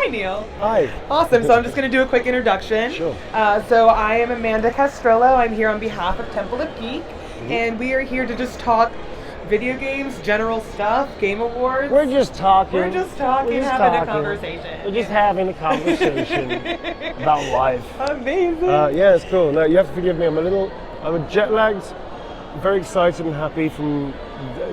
Hi, Neil. Hi. Awesome. So I'm just going to do a quick introduction. Sure. So I am Amanda Castrillo. I'm here on behalf of Temple of Geek, and we are here to just talk video games, general stuff, game awards. We're just talking. We're just talking, having a conversation. We're just having a conversation about life. Amazing. Yeah, it's cool. No, you have to forgive me. I'm jet lagged, very excited and happy from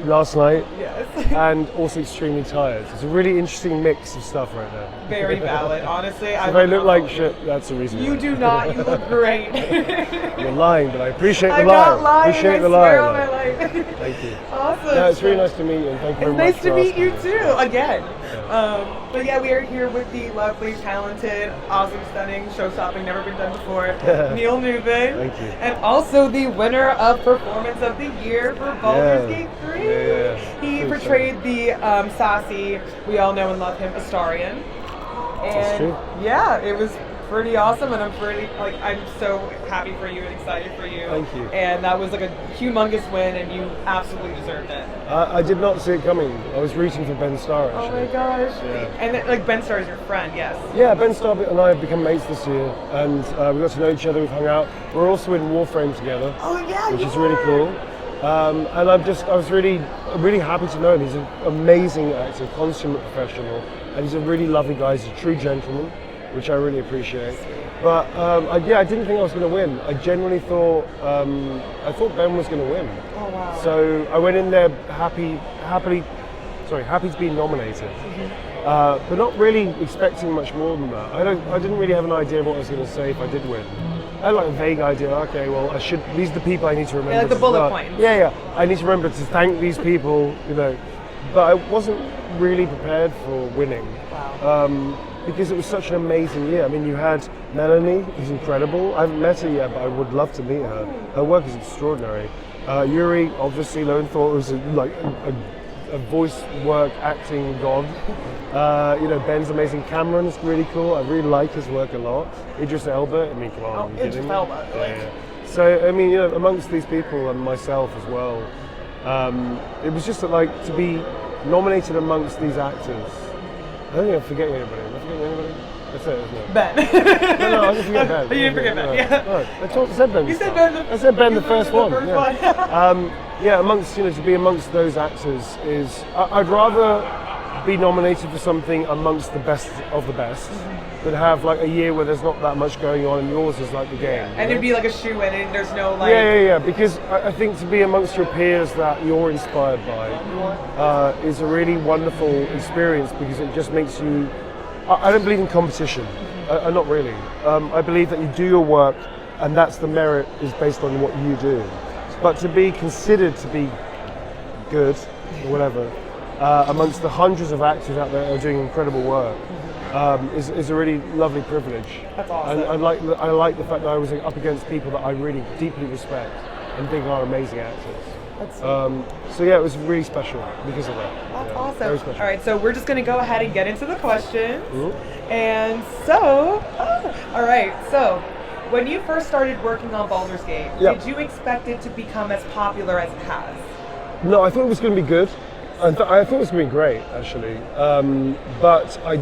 last night. Yes. And also extremely tired. It's a really interesting mix of stuff right now. Very valid, honestly. If I look like shit, that's the reason. You do not. You look great. You're lying, but I appreciate the I'm lie. not lying. Appreciate I the swear lie. on my life. Thank you. Awesome. No, it's really nice to meet you, and thank you very much. It's nice to meet you asking. too, again. But yeah, we are here with the lovely, talented, awesome, stunning, show-stopping, never been done before, Neil Newbon. Thank you. And also the winner of Performance of the Year for Baldurs Gate 3. Yeah. He portrayed the sassy, we all know and love him, Astarion. That's true. Yeah, it was pretty awesome, and I'm so happy for you and excited for you. Thank you. And that was like a humongous win, and you absolutely deserved it. I did not see it coming. I was rooting for Ben Starr, Oh actually. my gosh. Yeah. And like Ben Starr is your friend, yes. Yeah, Ben Starr and I have become mates this year, and we got to know each other, we've hung out. We're also in Warframe together, Oh yeah, which is really cool. And I was really happy to know him. He's an amazing actor, consummate professional, and he's a really lovely guy. He's a true gentleman, which I really appreciate. But I didn't think I was going to win. I genuinely thought Ben was going to win. Oh wow. So I went in there happy to be nominated, but not really expecting much more than that. I didn't really have an idea of what I was going to say if I did win. I had like a vague idea. Okay, well, these are the people I need to remember. Yeah, like the bullet points. Yeah. I need to remember to thank these people, But I wasn't really prepared for winning. Wow. Because it was such an amazing year. I mean, you had Melanie, who's incredible. I haven't met her yet, but I would love to meet her. Her work is extraordinary. Yuri, obviously, Lowenthal was a voice work acting god. Ben's amazing. Cameron's really cool. I really like his work a lot. Idris Elba, I mean, come on. Oh, Idris Elba. Yeah. So, I mean, amongst these people and myself as well, it was just to be nominated amongst these actors. I don't think I'm forgetting anybody. Am I forgetting anybody? That's it, isn't it? Ben. No, I didn't forget Ben. You didn't forget Ben, yeah. No, I said Ben. You said Ben. I said Ben the first one. Yeah. Amongst to be amongst those actors is I'd rather be nominated for something amongst the best of the best than have like a year where there's not that much going on and yours is like the game. And it'd be like a shoe-in, and there's no like. Yeah. Because I think to be amongst your peers that you're inspired by is a really wonderful experience because it just makes you. I don't believe in competition. Not really. I believe that you do your work, and that's the merit is based on what you do. But to be considered to be good or whatever amongst the hundreds of actors out there who are doing incredible work is a really lovely privilege. That's awesome. And I like the fact that I was up against people that I really deeply respect and think are amazing actors. So yeah, it was really special because of that. That's awesome. Very special. All right, so we're just going to go ahead and get into the questions. Mm-hmm. And so, all right, so when you first started working on Baldur's Gate, did you expect it to become as popular as it has? No, I thought it was going to be good. I thought it was going to be great, actually. But I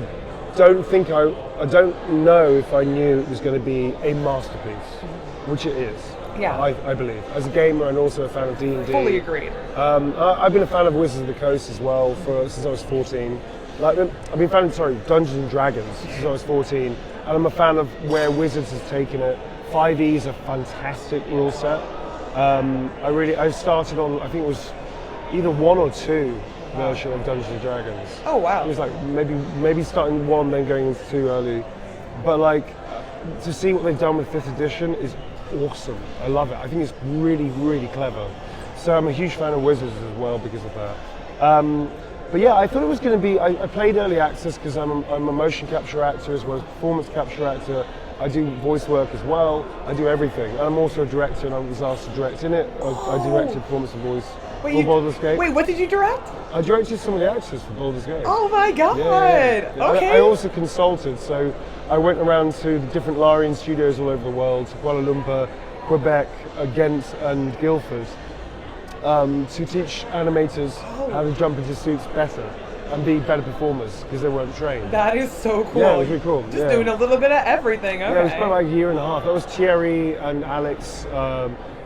don't know if I knew it was going to be a masterpiece, which it is. Yeah. I believe. As a gamer and also a fan of D&D. Fully agreed. I've been a fan of Wizards of the Coast as well since I was 14. I've been a fan of Dungeons and Dragons since I was 14, and I'm a fan of where Wizards has taken it. 5e is a fantastic rule set. I started on, I think it was either 1 or 2 version of Dungeons and Dragons. Oh wow. It was like maybe starting 1 then going into 2 early. But to see what they've done with 5th edition is awesome. I love it. I think it's really, really clever. So I'm a huge fan of Wizards as well because of that. But yeah, I thought it was going to be, I played early access because I'm a motion capture actor as well as performance capture actor. I do voice work as well. I do everything. And I'm also a director and I was asked to direct in it. I directed performance and voice for Baldurs Gate. Wait, what did you direct? I directed some of the actors for Baldurs Gate. Oh my god! Yeah. Okay. I also consulted, so I went around to the different Larian studios all over the world, to Kuala Lumpur, Quebec, Ghent and Guildford, to teach animators how to jump into suits better. and be better performers because they weren't trained. That is so cool. Yeah, it was really cool. Just doing a little bit of everything. Okay. Yeah, it was about like a year and a half. That was Thierry and Alex,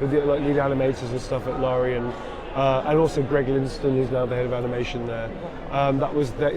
with the like, lead animators and stuff at Larian, and also Greg Linston, who's now the head of animation there.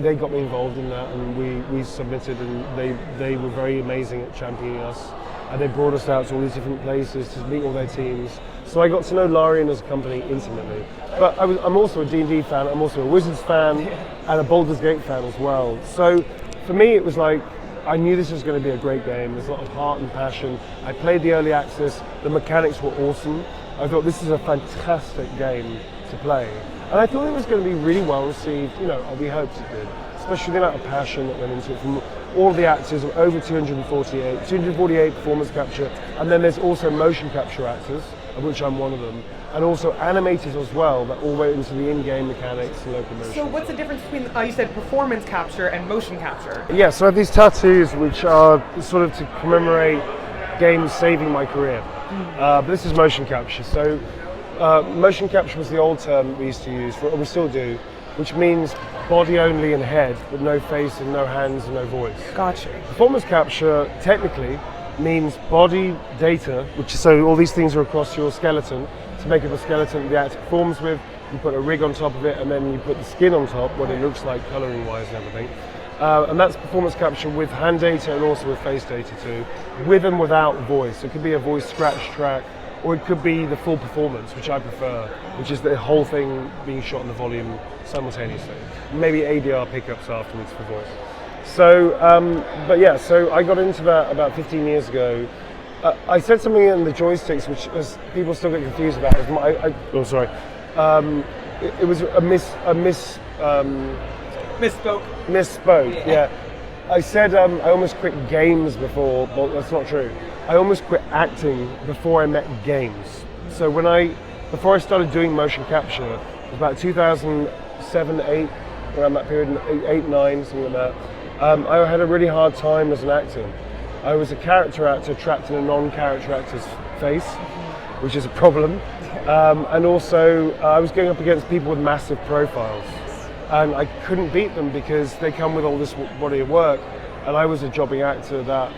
They got me involved in that, and we submitted, and they were very amazing at championing us. And they brought us out to all these different places to meet all their teams. So I got to know Larian as a company intimately. But I'm also a D&D fan, I'm also a Wizards fan, and a Baldurs Gate fan as well. So for me it was like, I knew this was going to be a great game. There's a lot of heart and passion. I played the early access, the mechanics were awesome. I thought this is a fantastic game to play. And I thought it was going to be really well received, we hoped it did. Especially the amount of passion that went into it from all of the actors, over 248 performance capture, and then there's also motion capture actors, of which I'm one of them, and also animators as well that all went into the in-game mechanics and locomotion. So what's the difference between, you said performance capture and motion capture? Yeah, so I have these tattoos which are sort of to commemorate games saving my career. But this is motion capture. So motion capture was the old term we used to use, we still do, which means body only and head, but no face and no hands and no voice. Gotcha. Performance capture technically means body data, which is so all these things are across your skeleton to make up a skeleton the actor performs with. You put a rig on top of it, and then you put the skin on top, what it looks like colouring wise and everything. And that's performance capture with hand data and also with face data too, with and without voice. It could be a voice scratch track, or it could be the full performance, which I prefer, which is the whole thing being shot in the volume simultaneously. Maybe ADR pickups afterwards for voice. So, so I got into that about 15 years ago. I said something in the joysticks, which people still get confused about. It was a misspoke. Yeah. I said I almost quit games before, but that's not true. I almost quit acting before I met games. So before I started doing motion capture, it was about 2007, 8, around that period, 8, 9, something like that. I had a really hard time as an actor. I was a character actor trapped in a non-character actor's face, which is a problem. And also, I was going up against people with massive profiles. And I couldn't beat them because they come with all this body of work. And I was a jobbing actor that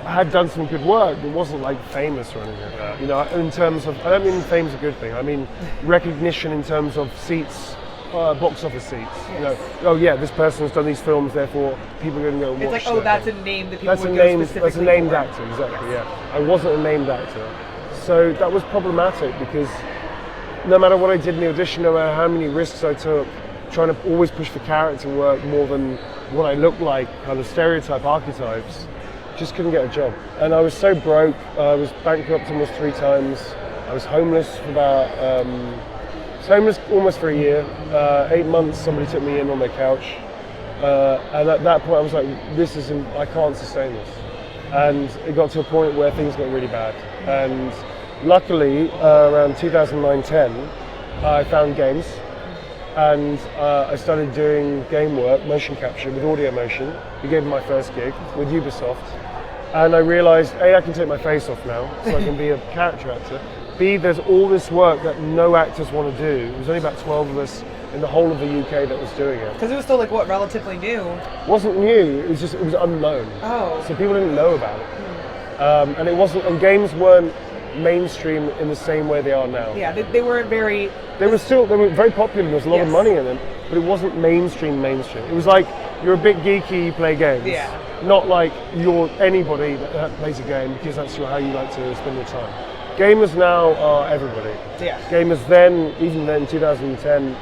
had done some good work, but wasn't like famous or anything like that. In terms of, I don't mean fame's a good thing. I mean recognition in terms of seats, box office seats. This person's done these films, therefore people are going to go and watch. It's like, that's a name that people would go specifically That's a named for. actor, exactly. Yes. Yeah, I wasn't a named actor, so that was problematic because no matter what I did in the audition, no matter how many risks I took, trying to always push for character work more than what I looked like, kind of stereotype archetypes, just couldn't get a job. And I was so broke. I was bankrupt almost 3 times. I was homeless for almost for a year. 8 months, somebody took me in on their couch. And at that point I was like, I can't sustain this. And it got to a point where things got really bad. And luckily, around 2009-10, I found games. And I started doing game work, motion capture with audio motion. We gave me my first gig with Ubisoft. And I realized, A, I can take my face off now, so I can be a character actor. B, there's all this work that no actors want to do. There was only about 12 of us in the whole of the UK that was doing it. Because it was still relatively new? It wasn't new, it was unknown. Oh. So people didn't know about it. And games weren't mainstream in the same way they are now. Yeah, they weren't very... They were very popular, there was a lot of money in them, but it wasn't mainstream. It was like, you're a bit geeky, you play games. Yeah. Not like you're anybody that plays a game because that's how you like to spend your time. Gamers now are everybody. Yeah. Gamers even then, 2010,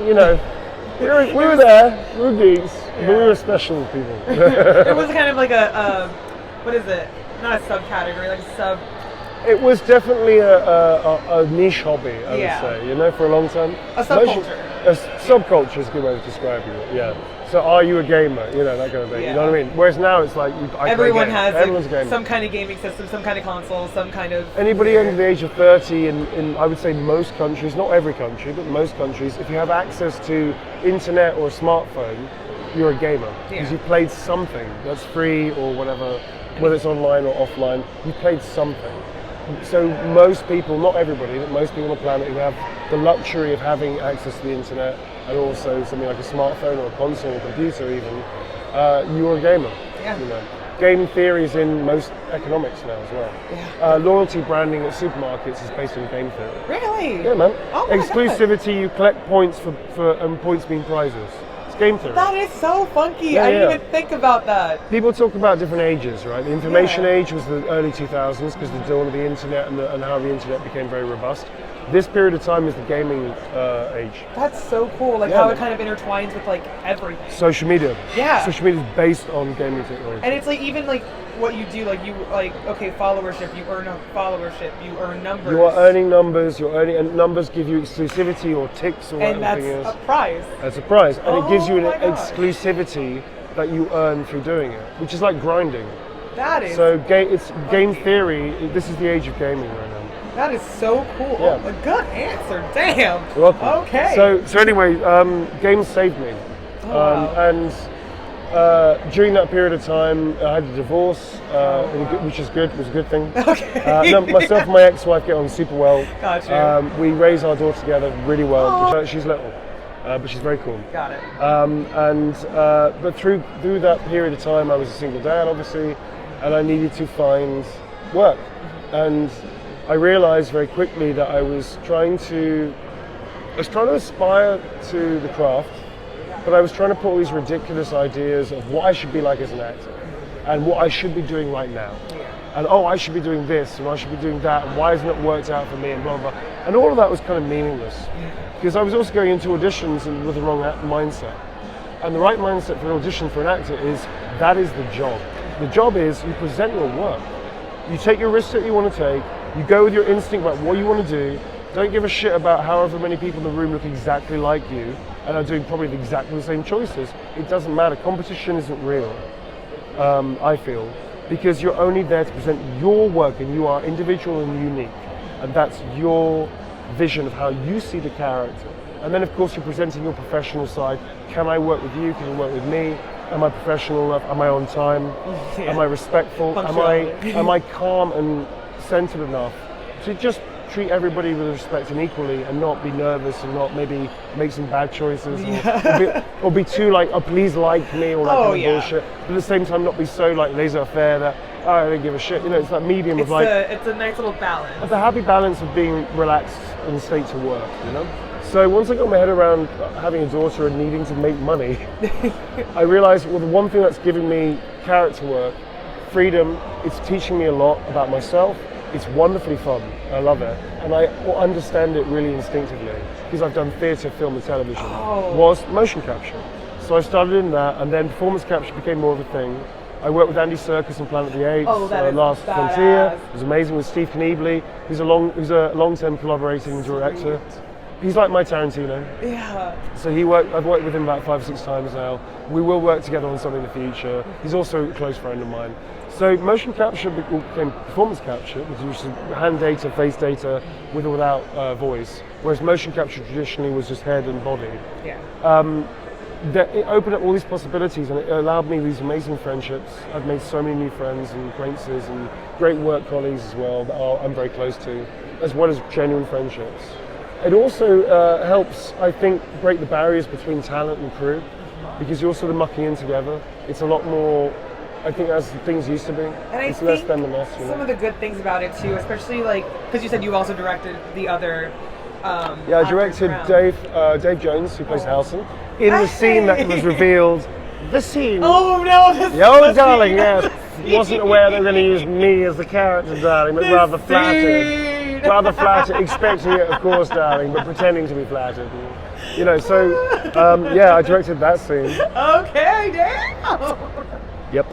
we were there, we were geeks, but we were special people. It was kind of like what is it? Not a subcategory, like a sub... It was definitely a niche hobby, I would say, for a long time. A subculture. A subculture is a good way of describing it, yeah. So are you a gamer? That kind of thing, you know what I mean? Whereas now it's like, everyone has some kind of gaming system, some kind of console, some kind of... Anybody under the age of 30 in I would say most countries, not every country, but most countries, if you have access to internet or a smartphone, you're a gamer. Because you've played something that's free or whatever, whether it's online or offline, you've played something. So most people, not everybody, but most people on the planet who have the luxury of having access to the internet and also something like a smartphone or a console or computer even, you're a gamer. Yeah. You know. Game theory is in most economics now as well. Yeah. Loyalty branding at supermarkets is based on game theory. Really? Yeah, man. Oh my Exclusivity, you collect points for points being prizes. It's game theory. That is so funky. Yeah, I didn't yeah. even think about that. People talk about different ages, right? The information age was the early 2000s because the dawn of the internet and how the internet became very robust. This period of time is the gaming age. That's so cool. Like Yeah, how man. it kind of intertwines with like everything. Social media. Yeah. Social media is based on gaming technology. And it's like even like what you do, like you like okay, followership, you earn a followership, you earn numbers. You are earning numbers, and numbers give you exclusivity or ticks or and whatever that's thing is. a prize. That's a prize. And it gives you an Oh my God. exclusivity that you earn through doing it, which is like grinding. That is So it's game theory. This is the age of gaming right now. that is so cool. Yeah. Oh, a good answer. Damn. You're welcome. Okay. So anyway, games saved me. Wow. And during that period of time, I had a divorce, which is good. It was a good thing. Okay. No, myself and my ex-wife get on super well. Gotcha. We raise our daughter together really well. Aw. She's little, but she's very cool. Got it. But through that period of time, I was a single dad, obviously, and I needed to find work. And I realized very quickly that I was trying to aspire to the craft, but I was trying to put all these ridiculous ideas of what I should be like as an actor, and what I should be doing right now. And I should be doing this, and I should be doing that, and why hasn't it worked out for me, and blah, blah, blah. And all of that was kind of meaningless. Because I was also going into auditions with the wrong mindset. And the right mindset for an audition for an actor is, that is the job. The job is, you present your work. You take your risks that you want to take, you go with your instinct about what you want to do, don't give a shit about however many people in the room look exactly like you, and are doing probably exactly the same choices. It doesn't matter, competition isn't real, I feel. Because you're only there to present your work, and you are individual and unique. And that's your vision of how you see the character. And then of course you're presenting your professional side. Can I work with you? Can you work with me? Am I professional enough? Am I on time? Yeah. Am I respectful? Am I calm and centered enough to just treat everybody with respect and equally, and not be nervous and not maybe make some bad choices, or be too like, oh please like me, or that kind of bullshit. But at the same time not be so like laissez-faire that I don't give a shit. You know, it's that medium of like it's a nice little balance. it's a happy balance of being relaxed and state to work, you know? So once I got my head around having a daughter and needing to make money, I realized, well, the one thing that's giving me character work, freedom, it's teaching me a lot about myself. It's wonderfully fun. I love it. And I understand it really instinctively because I've done theatre, film and television, was motion capture. So I started in that, and then performance capture became more of a thing. I worked with Andy Serkis in Planet of the Apes, Last Frontier. It was amazing with Steve Kniebley, who's a long-term collaborating director. He's like my Tarantino. Yeah. So I've worked with him about 5 or 6 times now. We will work together on something in the future. He's also a close friend of mine. So motion capture became performance capture, which is hand data, face data, with or without voice. Whereas motion capture traditionally was just head and body. Yeah. It opened up all these possibilities, and it allowed me these amazing friendships. I've made so many new friends and acquaintances and great work colleagues as well that I'm very close to, as well as genuine friendships. It also helps, I think, break the barriers between talent and crew, because you're sort of mucking in together. It's a lot more, I think, as things used to be. And it's less them than us. You know? Some of the good things about it too, especially like, because you said you also directed the other. Yeah, I directed Dave Jones, who plays Halson, in the scene that was revealed. The scene. Oh no! Yo, darling, yes. Wasn't aware they were going to use me as the character, darling, but rather flattered. Rather flattered, expecting it, of course, darling, but pretending to be flattered. You know, so yeah, I directed that scene. Okay, damn. Yep.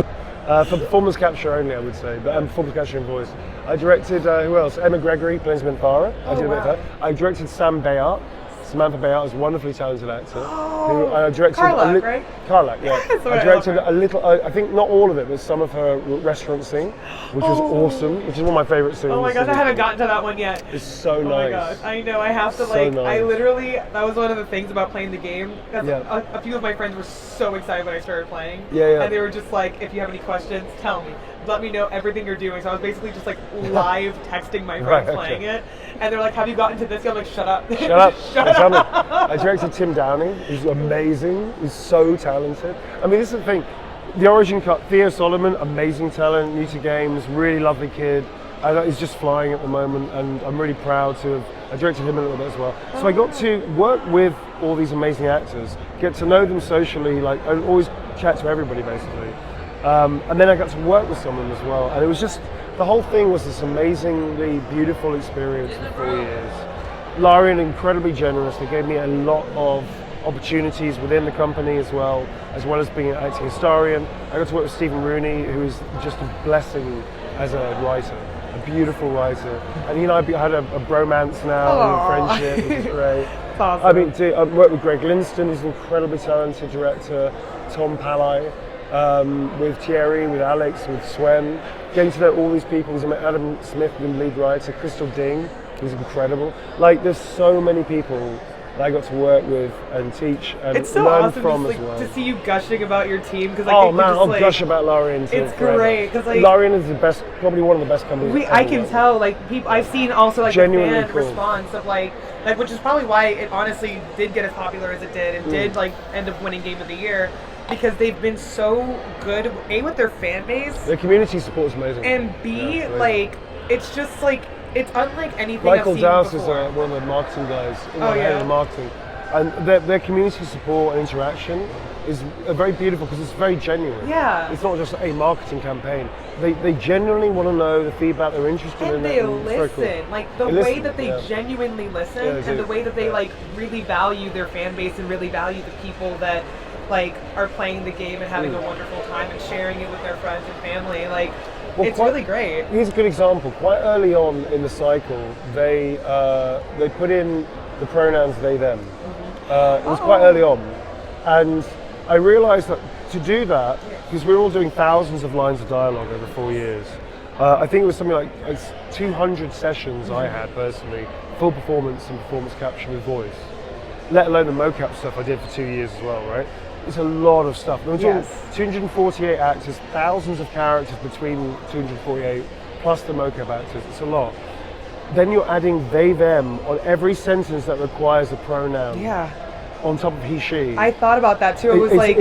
For performance capture only, I would say, but performance capture in voice. I directed, who else? Emma Gregory plays Minthara. I did a bit of that. I directed Sam Bayard. Samantha Bayard is a wonderfully talented actor. Who I directed Carlac, right? Carlac, yeah. I directed a little, I think not all of it, but some of her restaurant scene, which was awesome, which is one of my favourite scenes. Oh my gosh, I haven't gotten to that one yet. It's so nice. Oh my gosh, I know, I have to I literally, that was one of the things about playing the game. A few of my friends were so excited when I started playing. Yeah. And they were just like, if you have any questions, tell me. let me know everything you're doing. So I was basically just like live texting my friends playing it, and they're like, "Have you gotten to this yet?" I'm like, "Shut up, shut up, shut up." I directed Tim Downing, who's amazing, he's so talented. I mean, this is the thing. The Origin Cut, Theo Solomon, amazing talent, new to games, really lovely kid. He's just flying at the moment, and I'm really proud to have. I directed him a little bit as well. So I got to work with all these amazing actors, get to know them socially, like I always chat to everybody basically. And then I got to work with someone as well. And it was just, the whole thing was this amazingly beautiful experience for 4 years. Larian, incredibly generous. They gave me a lot of opportunities within the company as well as being acting Astarion. I got to work with Stephen Rooney, who is just a blessing as a writer. A beautiful writer, and he and I had a bromance now, and a friendship, which is great. Awesome. I mean, I've worked with Greg Linston, who's an incredibly talented director, Tom Pallai, with Thierry, with Alex, with Swen, getting to know all these people. There's Adam Smith, the lead writer, Crystal Ding, who's incredible. Like, there's so many people that I got to work with and teach and it's so learn awesome from just, as well. to see you gushing about your team because Oh man, I'll gush about Larian too. It's great because like Larian is the best, probably one of the best companies. I can tell like people. I've seen also like Genuinely the fan cool. response of like which is probably why it honestly did get as popular as it did and did like end up winning Game of the Year because they've been so good with their fan base. Their community support is amazing. And B like it's just like. It's unlike anything Michael I've seen Dowse before. is one of the marketing guys, head of marketing, and their community support and interaction is very beautiful because it's very genuine. Yeah. It's not just a marketing campaign. They genuinely want to know the feedback. They're interested in and it. They and listen. Cool. Like the They way listen, that they genuinely listen and the way that they like really value their fan base and really value the people that like are playing the game and having a wonderful time and sharing it with their friends and family. Like it's really great. Here's a good example. Quite early on in the cycle, they put in the pronouns they them. It was quite early on, and I realised that to do that, because we were all doing thousands of lines of dialogue over 4 years. I think it was something like 200 sessions I had personally, full performance and performance capture with voice. Let alone the mocap stuff I did for 2 years as well, right? It's a lot of stuff. We're talking 248 actors, thousands of characters between 248, plus the mocap actors. It's a lot. Then you're adding they, them on every sentence that requires a pronoun. Yeah. On top of he, she. I thought about that too. It was like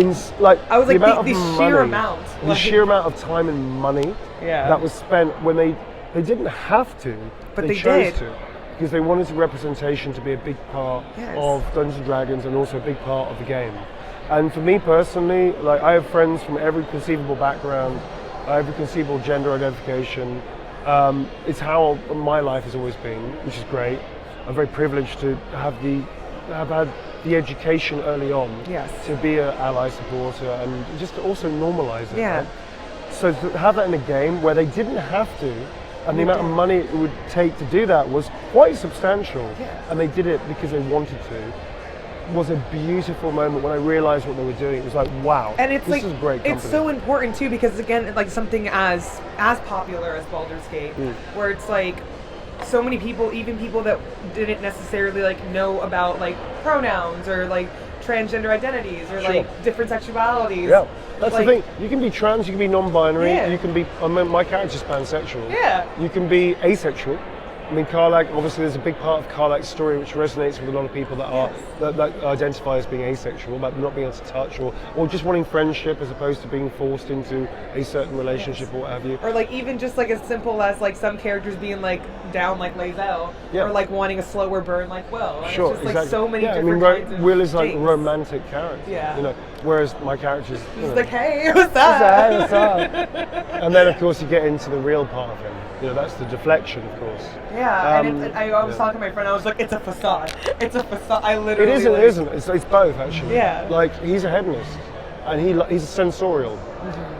I was like the sheer amount. The sheer amount of time and money that was spent when they didn't have to, but they chose to. Because they wanted the representation to be a big part of Dungeons & Dragons and also a big part of the game. And for me personally, like I have friends from every conceivable background, every conceivable gender identification. It's how my life has always been, which is great. I'm very privileged to have had the education early on to be an ally supporter and just to also normalize it. Yeah. Right? So to have that in a game where they didn't have to, and the amount of money it would take to do that was quite substantial, and they did it because they wanted to. Was a beautiful moment when I realized what they were doing. It was like, wow, and it's this is a great company. It's so important too because again, like something as popular as Baldurs Gate, where it's like so many people, even people that didn't necessarily like know about like pronouns or like transgender identities or like different sexualities. Yeah, that's like, the thing. You can be trans, you can be non-binary, Yeah. you can be. I mean, my character's pansexual. Yeah. You can be asexual. I mean, Karlak, obviously there's a big part of Karlak's story which resonates with a lot of people that are that identify as being asexual, but not being able to touch, or just wanting friendship as opposed to being forced into a certain relationship or what have you. Or like even just like as simple as like some characters being like down like Lae'zel, or like wanting a slower burn like Will. And Sure, it's just exactly. like so many I different mean, kinds of Will is like a things. romantic character. Yeah. You know, whereas my character's He's like, hey, what's up? What's up? And then of course you get into the real part of him. You know, that's the deflection, of course. Yeah, and I was talking to my friend. I was like, "It's a facade. It's a facade." I literally. It isn't. It's both actually. Yeah. Like he's a hedonist, and he's a sensorial.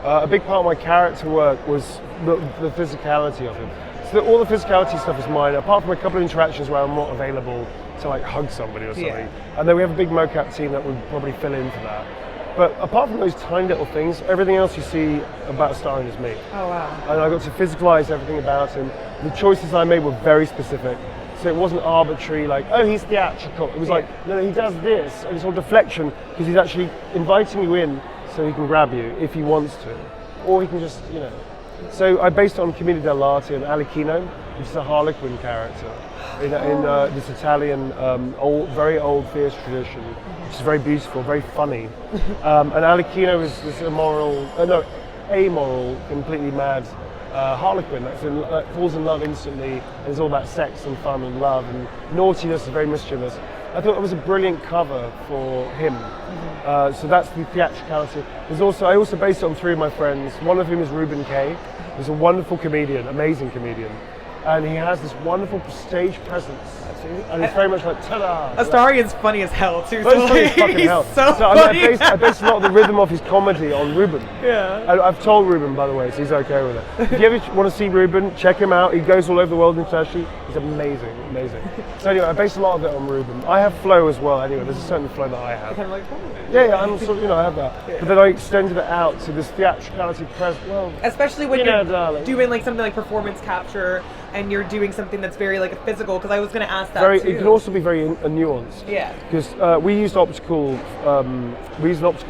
A big part of my character work was the physicality of him. So all the physicality stuff is mine. Apart from a couple of interactions where I'm not available to like hug somebody or something. Yeah. And then we have a big mocap team that would probably fill in for that. But apart from those tiny little things, everything else you see about Astarion is me. Oh wow. And I got to physicalize everything about him. The choices I made were very specific. So it wasn't arbitrary, like, oh, he's theatrical. It was like, no, he does this. And it's all deflection, because he's actually inviting you in so he can grab you if he wants to. Or he can just, you know. So I based it on Camilla dell'Arte and Alecchino, which is a Harlequin character in this Italian very old theatre tradition, which is very beautiful, very funny. And Alecchino is this amoral, completely mad Harlequin that falls in love instantly, and is all about sex and fun and love, and naughtiness is very mischievous. I thought it was a brilliant cover for him. So that's the theatricality. I also based it on 3 of my friends, one of whom is Ruben Kay, who's a wonderful comedian, amazing comedian. And he has this wonderful stage presence. And it's very much like, ta-da! Astarion's funny as hell, too. But it's funny as fucking hell. So funny. I based a lot of the rhythm of his comedy on Ruben. Yeah. I've told Ruben, by the way, so he's okay with it. If you ever want to see Ruben, check him out. He goes all over the world internationally. He's amazing, amazing. So anyway, I based a lot of it on Ruben. I have flow as well, anyway. There's a certain flow that I have. Kind of like, Yeah, I'm sort of, I have that. Yeah. But then I extended it out to this theatricality presence. Especially when you're doing like something like performance capture, and you're doing something that's very like physical, because I was going to ask that too. It can also be very nuanced. Yeah. Because we used an optical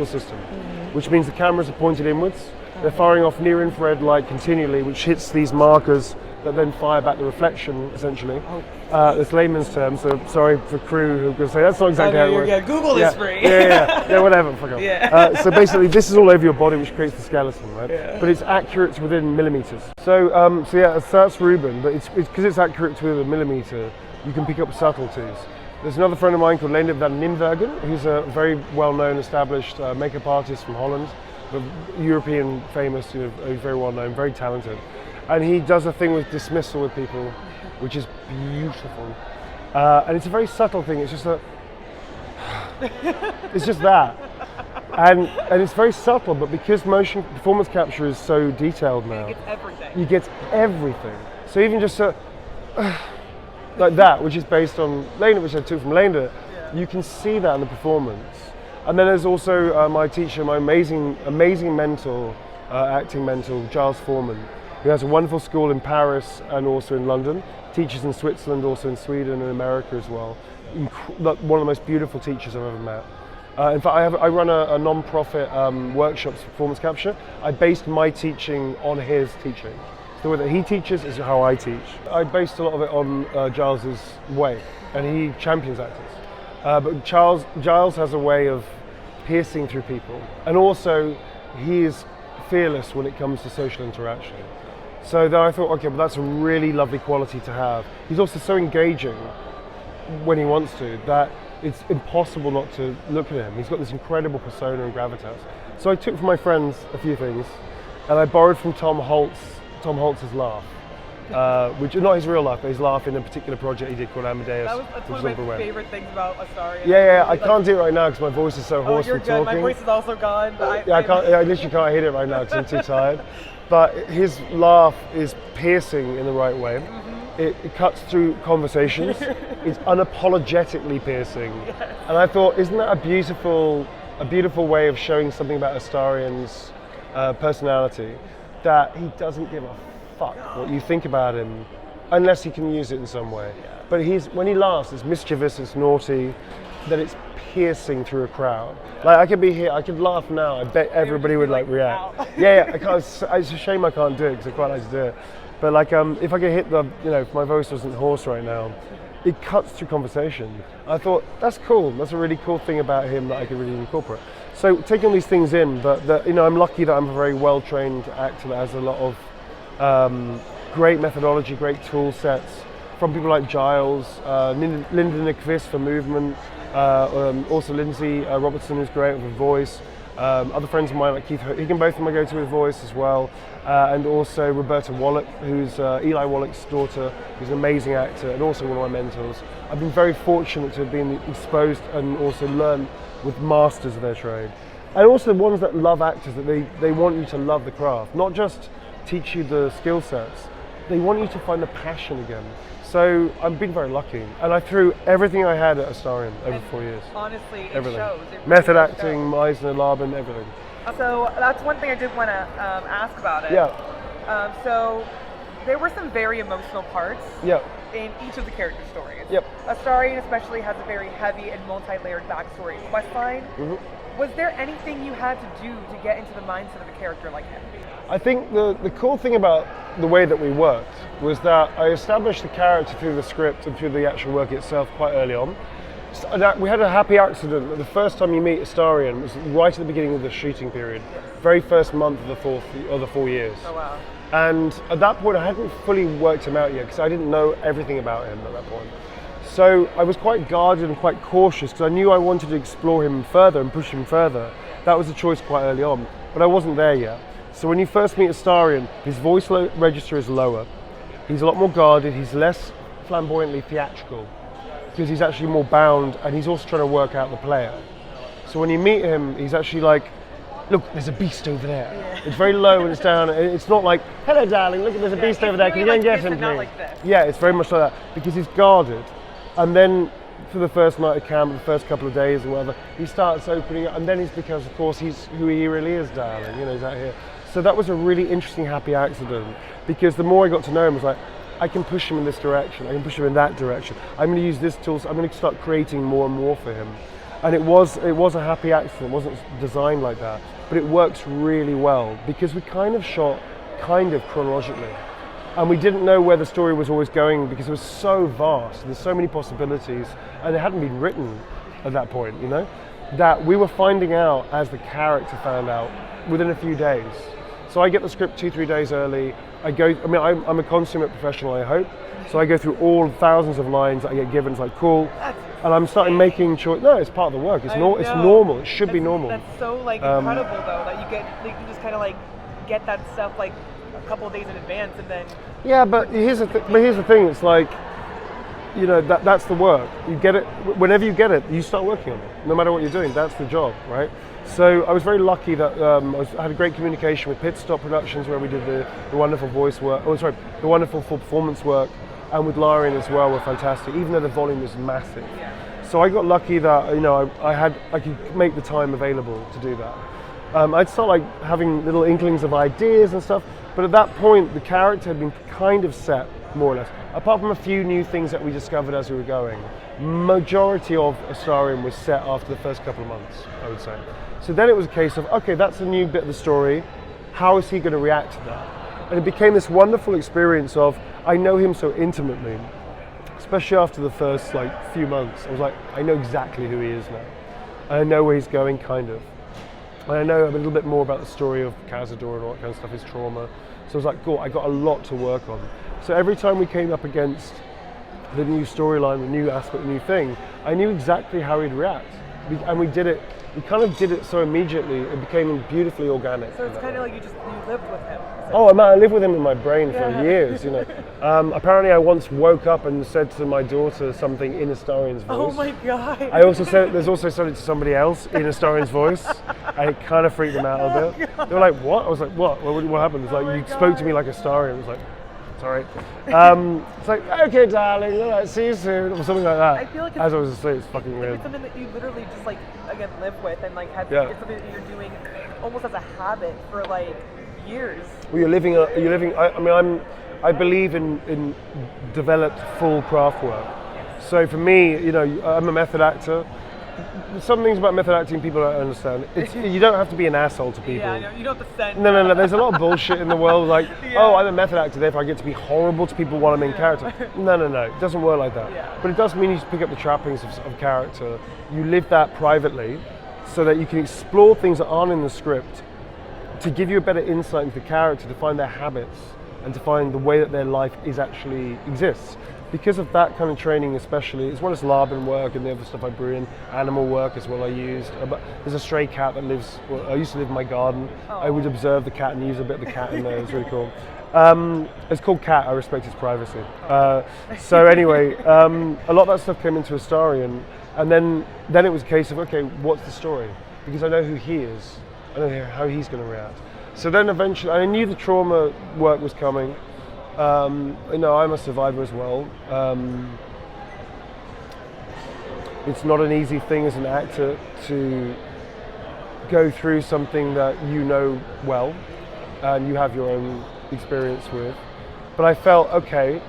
system, which means the cameras are pointed inwards. They're firing off near-infrared light continually, which hits these markers that then fire back the reflection, essentially. It's layman's term, so sorry for crew who are going to say that's not exactly how it works. Yeah, Google this free. Yeah, whatever. Fuck off. Yeah. So basically, this is all over your body, which creates the skeleton, right? Yeah. But it's accurate to within millimeters. So that's Ruben, but it's because it's accurate to within a millimeter, you can pick up subtleties. There's another friend of mine called Leendert van Nimwegen, who's a very well-known, established makeup artist from Holland, European famous, very well-known, very talented. And he does a thing with dismissal with people, which is beautiful. And it's a very subtle thing. It's just it's just that. And it's very subtle, but because motion performance capture is so detailed now, you get everything. So even just like that, which is based on Leendert, which I took from Leendert, you can see that in the performance. And then there's also my teacher, my amazing mentor, acting mentor, Giles Foreman, who has a wonderful school in Paris and also in London, teaches in Switzerland, also in Sweden and America as well. One of the most beautiful teachers I've ever met. In fact, I run a non-profit workshops for performance capture. I based my teaching on his teaching. The way that he teaches is how I teach. I based a lot of it on Giles's way, and he champions actors. But Giles has a way of piercing through people, and also he is fearless when it comes to social interaction. So then I thought, okay, well that's a really lovely quality to have. He's also so engaging when he wants to that it's impossible not to look at him. He's got this incredible persona and gravitas. So I took from my friends a few things, and I borrowed from Tom Holtz's laugh. Which is not his real laugh, but his laugh in a particular project he did called Amadeus. That's one of my favorite things about Astarion. Yeah, I can't do it right now because my voice is so hoarse from talking. My voice is also gone. I literally can't hit it right now because I'm too tired. But his laugh is piercing in the right way. It cuts through conversations. It's unapologetically piercing. Yes. And I thought, isn't that a beautiful way of showing something about Astarion's personality, that he doesn't give a fuck what you think about him, unless he can use it in some way. Yeah. But when he laughs, it's mischievous, it's naughty, that it's piercing through a crowd. Like I could be here, I could laugh now. I bet everybody would react. Yeah. I can't. It's a shame I can't do it because I quite like to do it. But if I could hit if my voice wasn't hoarse right now, it cuts through conversation. I thought that's cool. That's a really cool thing about him that I could really incorporate. So taking these things in, but I'm lucky that I'm a very well-trained actor that has a lot of great methodology, great tool sets from people like Giles, Linda Nyquist for movement, also Lindsay Robertson, who's great with a voice. Other friends of mine like Keith Higgin, both of them I go to with voice as well, and also Roberta Wallach, who's Eli Wallach's daughter, who's an amazing actor and also one of my mentors. I've been very fortunate to have been exposed and also learn with masters of their trade. And also the ones that love actors, that they want you to love the craft, not just teach you the skill sets, they want you to find the passion again. So I've been very lucky, and I threw everything I had at Astarion over 4 years. Honestly, everything. It shows. It really Method acting, Meisner, Laban, everything. So that's one thing I did want to ask about it. Yeah. So there were some very emotional parts in each of the character stories. Yep. Astarion especially has a very heavy and multi-layered backstory. Questline, Was there anything you had to do to get into the mindset of a character like him? I think the cool thing about the way that we worked was that I established the character through the script and through the actual work itself quite early on. So that we had a happy accident that the first time you meet Astarion was right at the beginning of the shooting period, very first month of the 4 years. Oh wow. And at that point I hadn't fully worked him out yet because I didn't know everything about him at that point. So I was quite guarded and quite cautious because I knew I wanted to explore him further and push him further. That was a choice quite early on, but I wasn't there yet. So when you first meet Astarion, his voice register is lower. He's a lot more guarded, he's less flamboyantly theatrical because he's actually more bound and he's also trying to work out the player. So when you meet him, he's actually like, look, there's a beast over there. Yeah. It's very low and it's down. It's not like, hello darling, look, there's a beast over there, can you go and get him please? Like this. Yeah, it's very much like that because he's guarded. And then for the first night of camp, the first couple of days or whatever, he starts opening up and then it's because of course he's who he really is, darling, you know, he's out here. So that was a really interesting happy accident because the more I got to know him, I was like, I can push him in this direction, I can push him in that direction. I'm going to use this tool, so I'm going to start creating more and more for him. And it was a happy accident, it wasn't designed like that, but it works really well because we kind of shot chronologically. And we didn't know where the story was always going because it was so vast, there's so many possibilities, and it hadn't been written at that point, you know? That we were finding out as the character found out within a few days. So I get the script 2-3 days early. I'm a consummate professional, I hope. So I go through all thousands of lines that I get given. It's like, cool. And I'm starting making choice. No, it's part of the work. It's normal. It should be normal. That's so like incredible though, that you can just kind of like get that stuff like a couple of days in advance and then. Yeah, but here's the thing. It's like, you know, that's the work. You get it whenever you get it. You start working on it. No matter what you're doing, that's the job, right? So I was very lucky that I had a great communication with Pit Stop Productions where we did the wonderful voice work. The wonderful full performance work, and with Larian as well were fantastic. Even though the volume was massive, so I got lucky that I could make the time available to do that. I'd start like having little inklings of ideas and stuff, but at that point the character had been kind of set more or less. Apart from a few new things that we discovered as we were going, majority of Astarion was set after the first couple of months, I would say. So then it was a case of, okay, that's a new bit of the story. How is he going to react to that? And it became this wonderful experience of, I know him so intimately, especially after the first few months. I was like, I know exactly who he is now. And I know where he's going, kind of. And I know a little bit more about the story of Cazador and all that kind of stuff, his trauma. So I was like, cool, I got a lot to work on. So every time we came up against the new storyline, the new aspect, the new thing, I knew exactly how he'd react. And we kind of did it so immediately, it became beautifully organic. So it's kind of like you lived with him. Oh man, I lived with him in my brain for years, you know. Apparently I once woke up and said to my daughter something in Astarion's voice. Oh my god. There's also said it to somebody else in Astarion's voice, and it kind of freaked them out a bit. They were like, what? I was like, what? What happened? It's like, you spoke to me like Astarion. I was like, sorry. It's like, okay darling, all right, see you soon, or something like that. I feel like as I was asleep, it's fucking weird. It's something that you literally just live with and it's something that you're doing almost as a habit for years. Well, I believe in developed full craft work. Yes. So for me, I'm a method actor. Some things about method acting people don't understand. You don't have to be an asshole to people. Yeah, you don't have to send. No. There's a lot of bullshit in the world. Oh, I'm a method actor, therefore I get to be horrible to people while I'm in character. No. It doesn't work like that. Yeah. But it does mean you pick up the trappings of character. You live that privately, so that you can explore things that aren't in the script, to give you a better insight into the character, to find their habits, and to find the way that their life actually exists. Because of that kind of training especially, as well as Laban work and the other stuff I brew in, animal work as well I used. There's a stray cat that I used to live in my garden. Oh. I would observe the cat and use a bit of the cat in there, it was really cool. It's called Cat, I respect its privacy. So anyway, a lot of that stuff came into Astarion, and then it was a case of, okay, what's the story? Because I know who he is, I know how he's going to react. So then eventually, I knew the trauma work was coming. I'm a survivor as well. It's not an easy thing as an actor to go through something that you know well and you have your own experience with. But I felt, okay,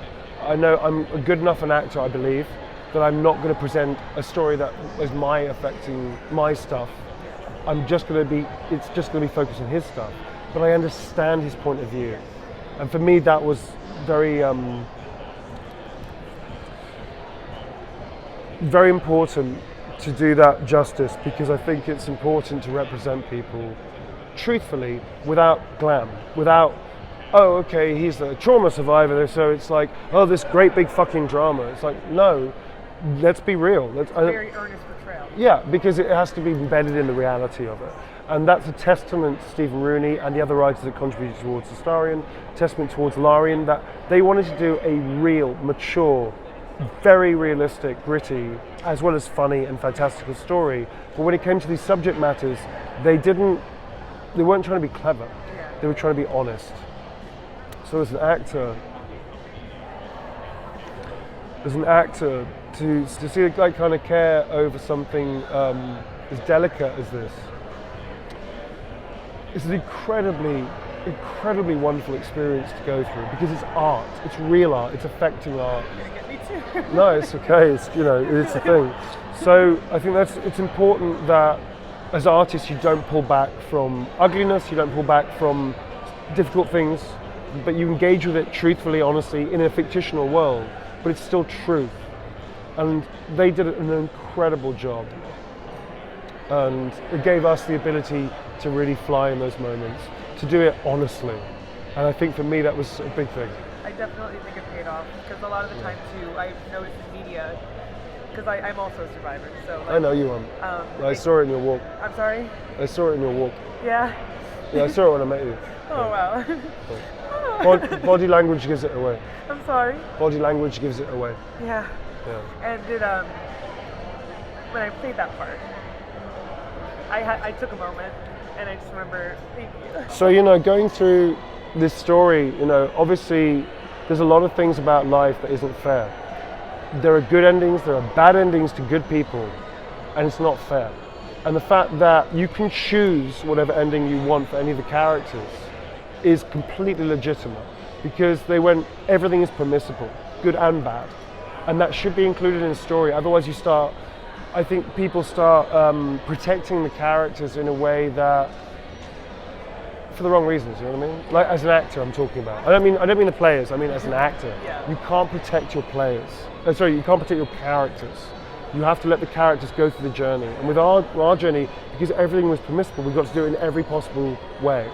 I know I'm a good enough an actor, I believe, that I'm not going to present a story that is affecting my stuff it's just going to be focused on his stuff. But I understand his point of view. And for me, that was very, very important to do that justice, because I think it's important to represent people truthfully, without glam, without, oh, okay, he's a trauma survivor, so it's like, oh, this great big fucking drama. It's like, no, let's be real. Very earnest portrayal. Yeah, because it has to be embedded in the reality of it. And that's a testament to Stephen Rooney and the other writers that contributed towards Astarion, testament towards Larian, that they wanted to do a real, mature, very realistic, gritty, as well as funny and fantastical story. But when it came to these subject matters, they weren't trying to be clever. They were trying to be honest. So as an actor, to see a guy kind of care over something as delicate as this, it's an incredibly wonderful experience to go through, because it's art, it's real art, it's affecting art. Me too. No, it's okay, it's a thing. So I think it's important that as artists you don't pull back from ugliness, you don't pull back from difficult things, but you engage with it truthfully, honestly, in a fictional world, but it's still truth. And they did an incredible job. And it gave us the ability to really fly in those moments, to do it honestly. And I think for me that was a big thing. I definitely think it paid off, because a lot of the time too, I've noticed in media, because I'm also a survivor, so. I know you are. I saw it in your walk. I'm sorry? I saw it in your walk. Yeah. Yeah, I saw it when I met you. Oh, wow. Body language gives it away. I'm sorry? Body language gives it away. Yeah. And when I played that part, I took a moment, and I just remember, thank you. So, going through this story, obviously there's a lot of things about life that isn't fair. There are good endings, there are bad endings to good people, and it's not fair. And the fact that you can choose whatever ending you want for any of the characters is completely legitimate, because everything is permissible, good and bad. And that should be included in a story. Otherwise I think people start protecting the characters in a way that, for the wrong reasons, you know what I mean? Like as an actor I'm talking about. I don't mean the players, I mean as an actor. Yeah. You can't protect your players. You can't protect your characters. You have to let the characters go through the journey. And with our journey, because everything was permissible, we got to do it in every possible way.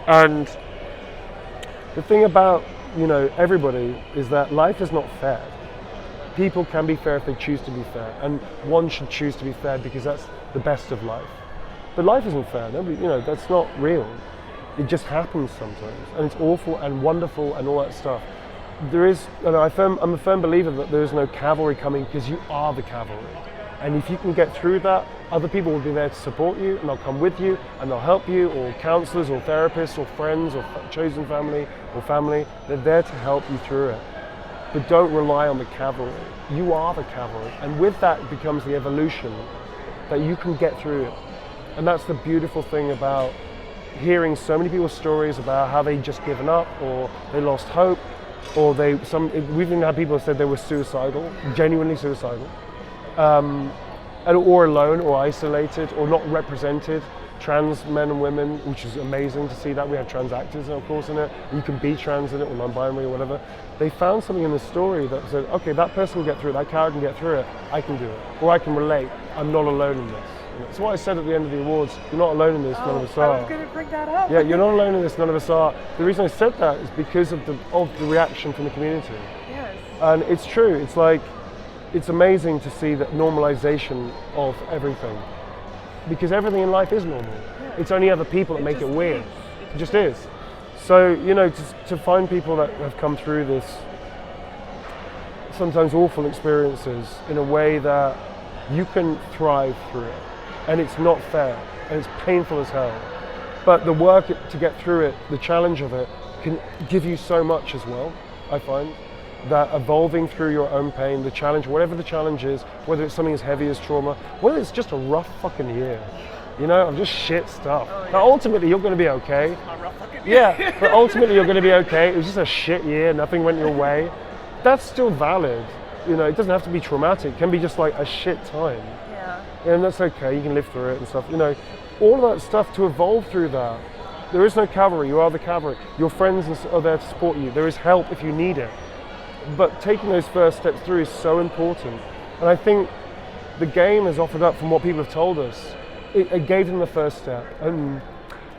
And the thing about, everybody is that life is not fair. People can be fair if they choose to be fair, and one should choose to be fair because that's the best of life. But life isn't fair. Nobody, that's not real. It just happens sometimes, and it's awful and wonderful and all that stuff. There is, I'm a firm believer that there is no cavalry coming, because you are the cavalry. And if you can get through that, other people will be there to support you, and they'll come with you, and they'll help you, or counselors, or therapists, or friends, or chosen family, or family. They're there to help you through it. But don't rely on the cavalry. You are the cavalry. And with that it becomes the evolution that you can get through it. And that's the beautiful thing about hearing so many people's stories about how they just given up, or they lost hope, or we've even had people who said they were suicidal, genuinely suicidal, or alone, or isolated, or not represented. Trans men and women, which is amazing to see that. We had trans actors, of course, in it. You can be trans in it, or non-binary, or whatever. They found something in the story that said, okay, that person can get through it, that character can get through it, I can do it. Or I can relate, I'm not alone in this. That's what I said at the end of the awards, you're not alone in this, none of us are. I was going to bring that up. Yeah, you're not alone in this, none of us are. The reason I said that is because of the reaction from the community. Yes. And it's true, it's amazing to see that normalisation of everything. Because everything in life is normal. Yeah. It's only other people that make it weird. It just is. So, to find people that have come through this sometimes awful experiences in a way that you can thrive through it. And it's not fair, and it's painful as hell. But the work to get through it, the challenge of it, can give you so much as well, I find. That evolving through your own pain, the challenge, whatever the challenge is, whether it's something as heavy as trauma, whether it's just a rough fucking year, of just shit stuff. Oh, yeah. Now ultimately you're going to be okay. A rough fucking year. Yeah, but ultimately you're going to be okay. It was just a shit year, nothing went your way. That's still valid. It doesn't have to be traumatic. It can be just like a shit time. Yeah. And that's okay, you can live through it and stuff. all of that stuff to evolve through that. There is no cavalry, you are the cavalry. Your friends are there to support you. There is help if you need it. But taking those first steps through is so important. And I think the game has offered up, from what people have told us, it gave them the first step. And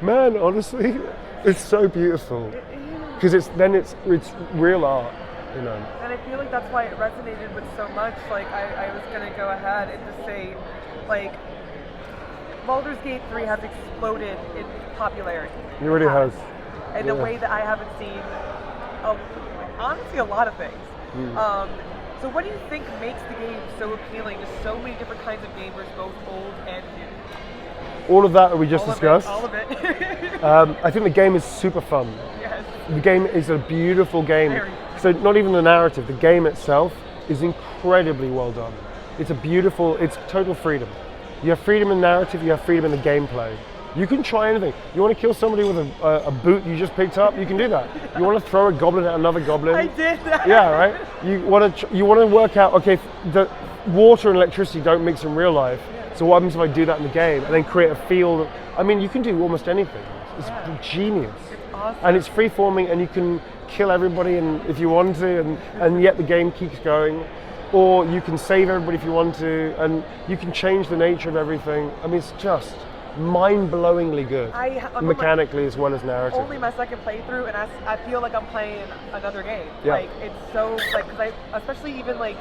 man, honestly, it's so beautiful. Because it's real art, you know. And I feel like that's why it resonated with so much. Like I was gonna go ahead and just say, like, Baldur's Gate 3 has exploded in popularity. It really has. In a way that I haven't seen, honestly, a lot of things. So what do you think makes the game so appealing to so many different kinds of gamers, both old and new? All of that we just discussed. All of it. I think the game is super fun. Yes. The game is a beautiful game. Very. So not even the narrative, the game itself is incredibly well done. It's total freedom. You have freedom in narrative, you have freedom in the gameplay. You can try anything. You want to kill somebody with a boot you just picked up, you can do that. You want to throw a goblin at another goblin. I did that. Yeah, right? You want to work out, okay, the water and electricity don't mix in real life, so what happens if I do that in the game and then create a field? I mean, you can do almost anything. It's genius. It's awesome. And it's free-forming, and you can kill everybody if you want to, and yet the game keeps going. Or you can save everybody if you want to, and you can change the nature of everything. I mean, it's just mind-blowingly good, mechanically as well as narrative. Only my second playthrough, and I feel like I'm playing another game. Yeah. Like, it's so, like, because especially even like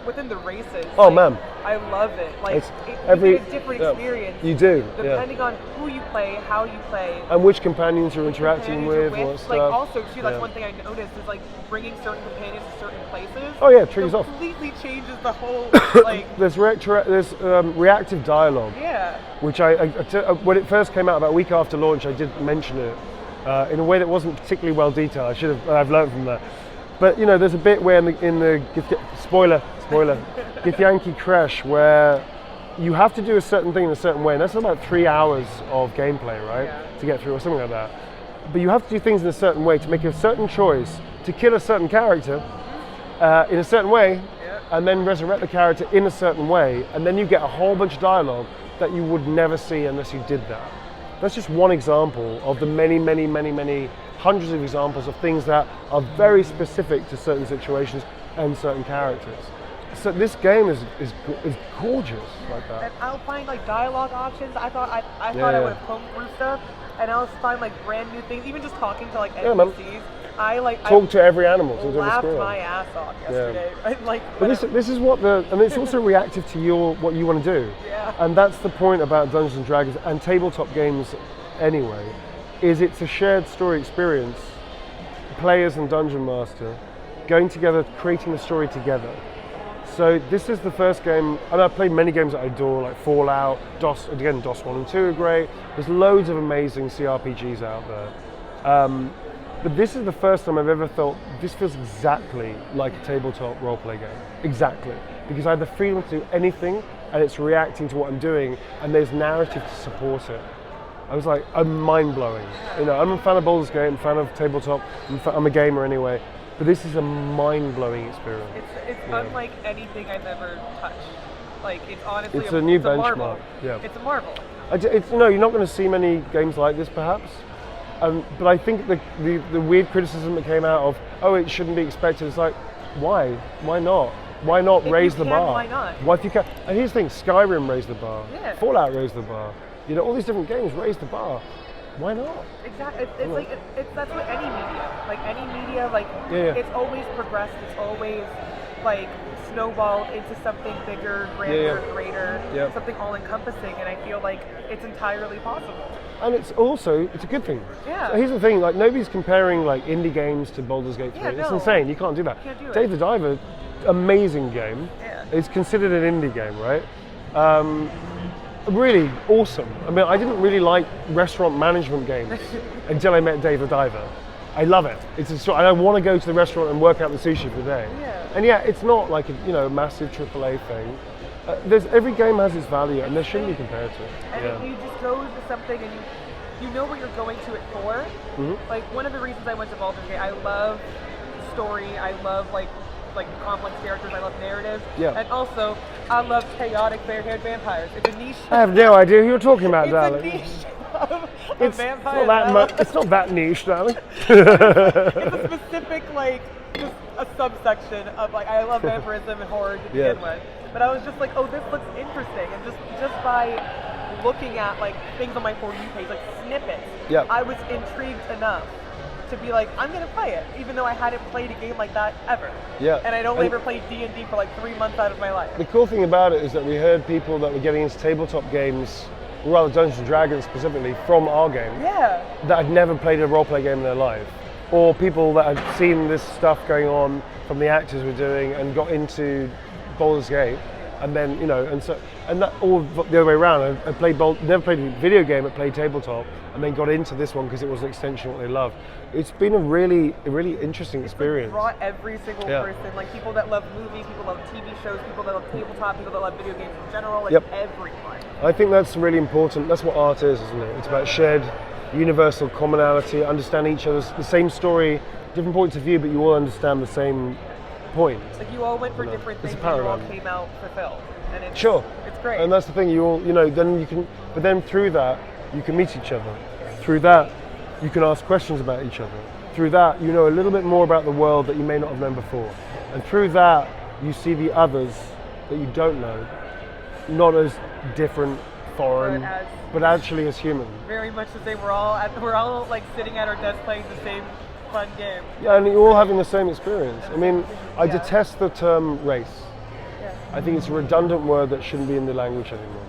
within the races. Oh, like, man. I love it. Like, You get a different experience. You do, depending on who you play, how you play, and which companions you're interacting with, what stuff. Like, also too, that's one thing I noticed is like bringing certain companions to certain places. Oh yeah, triggers off. Completely changes the whole like. There's reactive dialogue. Yeah. Which when it first came out about a week after launch, I did mention it in a way that wasn't particularly well detailed. I've learned from that. But you know, there's a bit where in the spoiler, Githyanki Crash, where you have to do a certain thing in a certain way, and that's about 3 hours of gameplay, right? Yeah. To get through, or something like that. But you have to do things in a certain way to make a certain choice, to kill a certain character in a certain way, and then resurrect the character in a certain way, and then you get a whole bunch of dialogue that you would never see unless you did that. That's just one example of the many, many, many, many hundreds of examples of things that are very specific to certain situations and certain characters. So this game is gorgeous like that. And I'll find like dialogue options. I thought I would have combed through stuff, and I'll find like brand new things. Even just talking to like NPCs. Talk to every animal. I laughed my ass off yesterday. Yeah. But this is and it's also reactive to what you want to do. Yeah. And that's the point about Dungeons and Dragons and tabletop games anyway, is it's a shared story experience. Players and Dungeon Master going together, creating the story together. So this is the first game, and I've played many games that I adore, like Fallout, DOS 1 and 2 are great. There's loads of amazing CRPGs out there. But this is the first time I've ever felt this feels exactly like a tabletop roleplay game. Exactly. Because I have the freedom to do anything, and it's reacting to what I'm doing, and there's narrative to support it. I was like, I'm mind-blowing. You know, I'm a fan of Baldur's Gate, I'm a fan of tabletop, I'm a gamer anyway. But this is a mind-blowing experience. It's unlike anything I've ever touched. Like, it's honestly it's a new benchmark. Marvel. Yeah. It's a marvel. You're not going to see many games like this, perhaps. But I think the weird criticism that came out of, it shouldn't be expected. It's like, why? Why not? Why not raise the bar? Why not? Why if you can? And here's the thing: Skyrim raised the bar. Yeah. Fallout raised the bar. You know, all these different games raised the bar. Why not? Exactly. It's like that's what any media. Like any media, like it's always progressed. It's always like snowballed into something bigger, grander, greater, something all-encompassing. And I feel like it's entirely possible. And it's a good thing. Yeah. So here's the thing: like nobody's comparing like indie games to Baldur's Gate 3. Yeah, It's no. insane. You can't do that. Can't do it. Dave the Diver, amazing game. Yeah. It's considered an indie game, right? Really awesome. I mean, I didn't really like restaurant management games until I met Dave the Diver. I love it. I want to go to the restaurant and work out the sushi for the day. Yeah. And it's not like a massive AAA thing. Every game has its value, and they shouldn't be compared to it. And if you just go to something and you know what you're going to it for. Mm-hmm. Like one of the reasons I went to Baldur's Gate, I love story. I love like like complex characters. I love narrative. Yeah. And also, I love chaotic fair-haired vampires. It's a niche. I have no idea who you're talking about, It's darling. a niche of It's vampires. not that much. It's not that niche, darling. It's a specific, like, just a subsection of, like, I love vampirism and horror to begin with. But I was just like, oh, this looks interesting. And just by looking at, like, things on my For You page, like snippets, I was intrigued enough to be like, I'm gonna play it, even though I hadn't played a game like that ever. Yeah. And I'd only ever played D&D for like 3 months out of my life. The cool thing about it is that we heard people that were getting into tabletop games, or rather Dungeons and Dragons specifically, from our game. Yeah. That had never played a roleplay game in their life. Or people that had seen this stuff going on from the actors were doing and got into Baldur's Gate. And then, you know, and that all the other way around. I played never played a video game, I played tabletop, and then got into this one because it was an extension of what they love. It's been a really interesting experience. It's like brought every single person, like people that love movies, people that love TV shows, people that love tabletop, people that love video games in general, like everyone. I think that's really important. That's what art is, isn't it? It's about shared, universal commonality, understanding each other's, the same story, different points of view, but you all understand the same point. Like you all went for different things, and you all came out fulfilled. And it's, it's great. And that's the thing, you all, you know, then you can, but then through that, you can meet each other. Through that, you can ask questions about each other. Through that, you know a little bit more about the world that you may not have known before. And through that, you see the others that you don't know, not as different, foreign, but actually as human. Very much the same. We're all like sitting at our desk playing the same fun game. Yeah, and you're all having the same experience. I mean, I detest the term race. I think it's a redundant word that shouldn't be in the language anymore.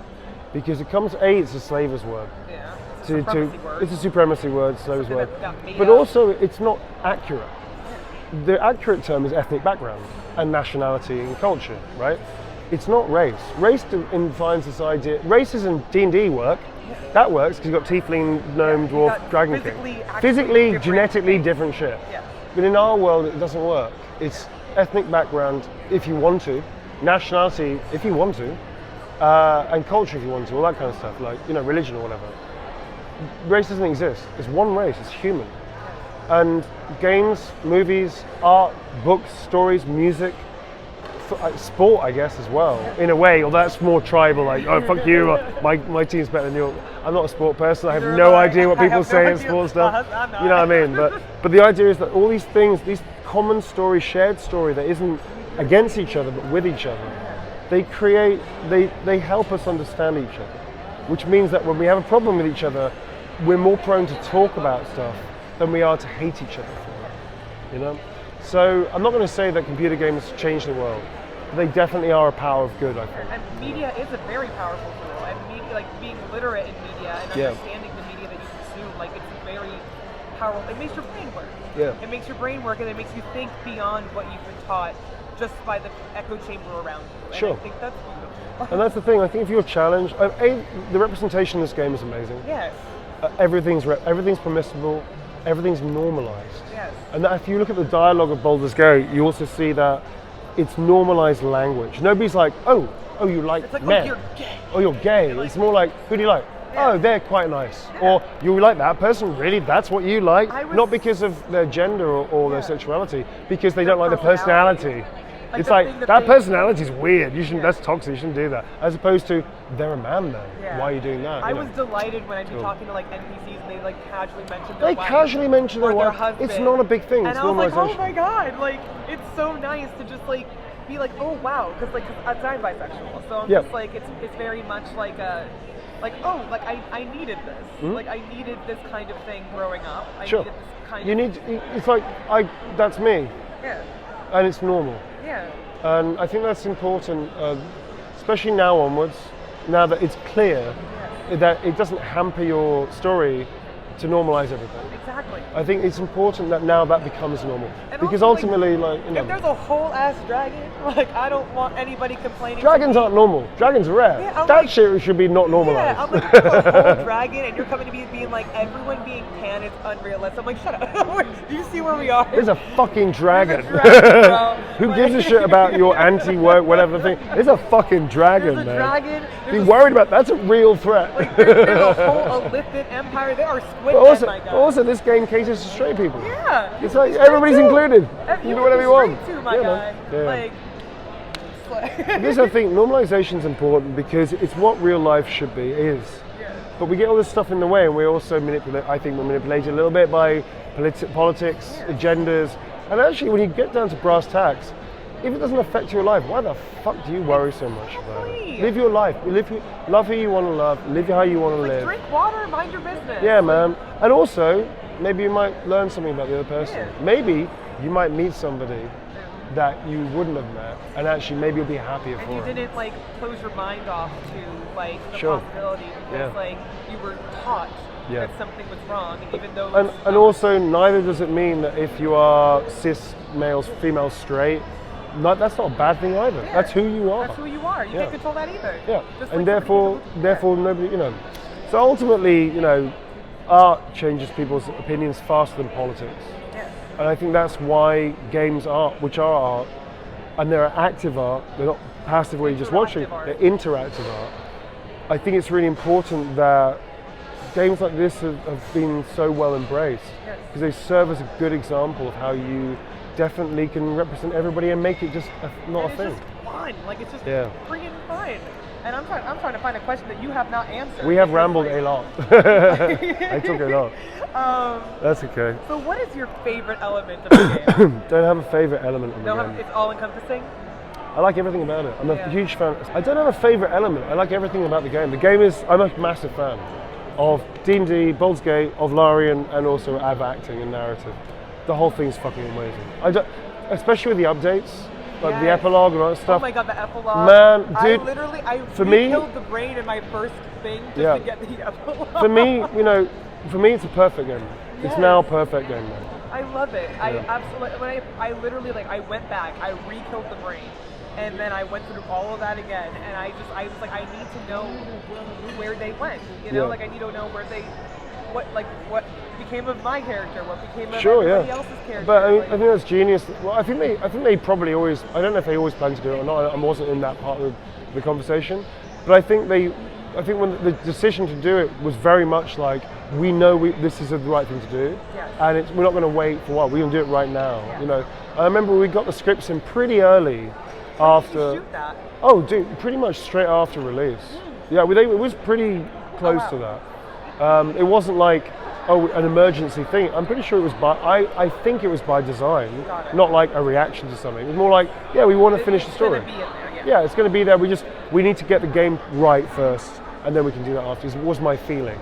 Because it comes, it's a slavers word. Yeah, it's a supremacy word, slavers word. But also, it's not accurate. The accurate term is ethnic background and nationality and culture, right? It's not race. Race defines this idea. Races in D&D work. That works because you've got tiefling, gnome, dwarf, dragon king. Physically, genetically different shit. But in our world, it doesn't work. It's ethnic background if you want to, nationality if you want to, and culture if you want to, all that kind of stuff, like, you know, religion or whatever. Race doesn't exist. It's one race. It's human. And games, movies, art, books, stories, music, sport, I guess, as well, in a way. Although that's more tribal, like, oh, fuck you, my team's better than yours. I'm not a sport person. I have no idea what people say in sport stuff. You know what I mean? But the idea is that all these things, these common story, shared story that isn't against each other but with each other, they help us understand each other. Which means that when we have a problem with each other, we're more prone to talk about stuff than we are to hate each other for it. You know? So I'm not going to say that computer games change the world, but they definitely are a power of good, I think. And media is a very powerful tool. And media, like being literate in media and understanding the media that you consume, like it's very powerful. It makes your brain work. It makes your brain work, and it makes you think beyond what you've been taught just by the echo chamber around you. And I think that's beautiful. And that's the thing. I think if you're challenged, the representation in this game is amazing. Yes. Everything's permissible. Everything's normalized. Yes. And that if you look at the dialogue of Baldur's Gate, you also see that it's normalized language. Nobody's like, oh, you like men. Oh, you're gay. Oh, you're gay. It's more like, who do you like? Yeah. Oh, they're quite nice. Or you like that person, really? That's what you like? Not because of their gender or their sexuality, because they don't like the personality. It's like, that personality's weird. You shouldn't. That's toxic. You shouldn't do that. As opposed to, they're a man though. Why are you doing that? I was delighted when I'd be talking to like NPCs and they like casually mentioned their wife casually mention their wife. husband. It's not a big thing. And it's I was like, normalization. oh my god, like it's so nice to just like be like, oh wow, because like I'm bisexual, so I'm just like it's very much like a. Like, oh, like I needed this. Mm-hmm. Like I needed this kind of thing growing up. I sure. needed this kind It's like, that's me. Yeah. And it's normal. Yeah. And I think that's important, especially now onwards, now that it's clear that it doesn't hamper your story to normalize everything. Exactly. I think it's important that now that becomes normal. And because also, ultimately, like, you know. If there's a whole ass dragon, like, I don't want anybody complaining. Dragons aren't normal. Dragons are rare. Yeah, that shit should be not normalized. Yeah, I'm like, there's a whole dragon, and you're coming to me being like, everyone being tan is unrealistic. I'm like, shut up. Do you see where we are? There's a fucking dragon. There's a dragon, bro. Who gives a shit about your anti-woke, whatever thing? There's a fucking dragon, There's a man. dragon. Be worried about that's a real threat. Like, there's a whole Elithid empire. There are squid men, my guy. But also, this game caters to straight people. Yeah. It's like everybody's included. You do whatever you want. Too, my guy. Yeah. Like, this is the thing. Normalization's important because it's what real life should be. Is. Yeah. But we get all this stuff in the way, and we also manipulate. I think we're manipulated a little bit by politics, agendas, and actually, when you get down to brass tacks, if it doesn't affect your life, why the fuck do you worry so much about it? Live your life. Love who you want to love. Live how you want to live. Drink water, mind your business. Yeah, man. And also, maybe you might learn something about the other person. Yeah. Maybe you might meet somebody that you wouldn't have met, and actually maybe you'll be happier and for you it. didn't like close your mind off to like the Sure. possibility because like you were taught that something was wrong, and even though and also neither does it mean that if you are cis males, female, straight, that's not a bad thing either. Yeah. That's who you are. That's who you are. You can't control that either. Yeah, Just and like therefore nobody, So ultimately, art changes people's opinions faster than politics. Yeah. And I think that's why games are, which are art, and they're active art, they're not passive where you're just watching, they're interactive art. I think it's really important that games like this have been so well embraced because they serve as a good example of how you definitely can represent everybody and make it just not a thing. It's just fun, like it's just freaking fun. And I'm trying to find a question that you have not answered. We have rambled a lot. I took a lot. That's okay. So what is your favorite element of the game? Don't have a favorite element of the game. It's all encompassing? I like everything about it. I'm a huge fan. I don't have a favorite element. I like everything about the game. The game I'm a massive fan of D&D, Baldurs Gate, of Larian, and also of acting and narrative. The whole thing's fucking amazing. Especially with the updates, like the epilogue and all that stuff. Oh my god, the epilogue. Man, dude. I killed the brain in my first thing just to get the epilogue. For me, it's a perfect game. Yes. It's now a perfect game, man. I love it. Yeah. I absolutely. I literally I went back. I re-killed the brain, and then I went through all of that again. And I was like, I need to know where they went. I need to know where they, what became of my character, what became of everybody else's character. But I think that's genius. Well, I think they probably always. I don't know if they always planned to do it or not. I wasn't in that part of the conversation, but I think when the decision to do it was very much like we know this is the right thing to do, and we're not going to wait for what we're going to do it right now. Yeah. I remember we got the scripts in pretty early after. Did you shoot that? Oh, dude, pretty much straight after release. Yeah, it was pretty close to that. It wasn't like an emergency thing. I'm pretty sure it was I think it was by design, not like a reaction to something. It was more like, we want to finish the story. It's gonna be in there, yeah, it's going to be there. We need to get the game right first, and then we can do that afterwards. It was my feeling.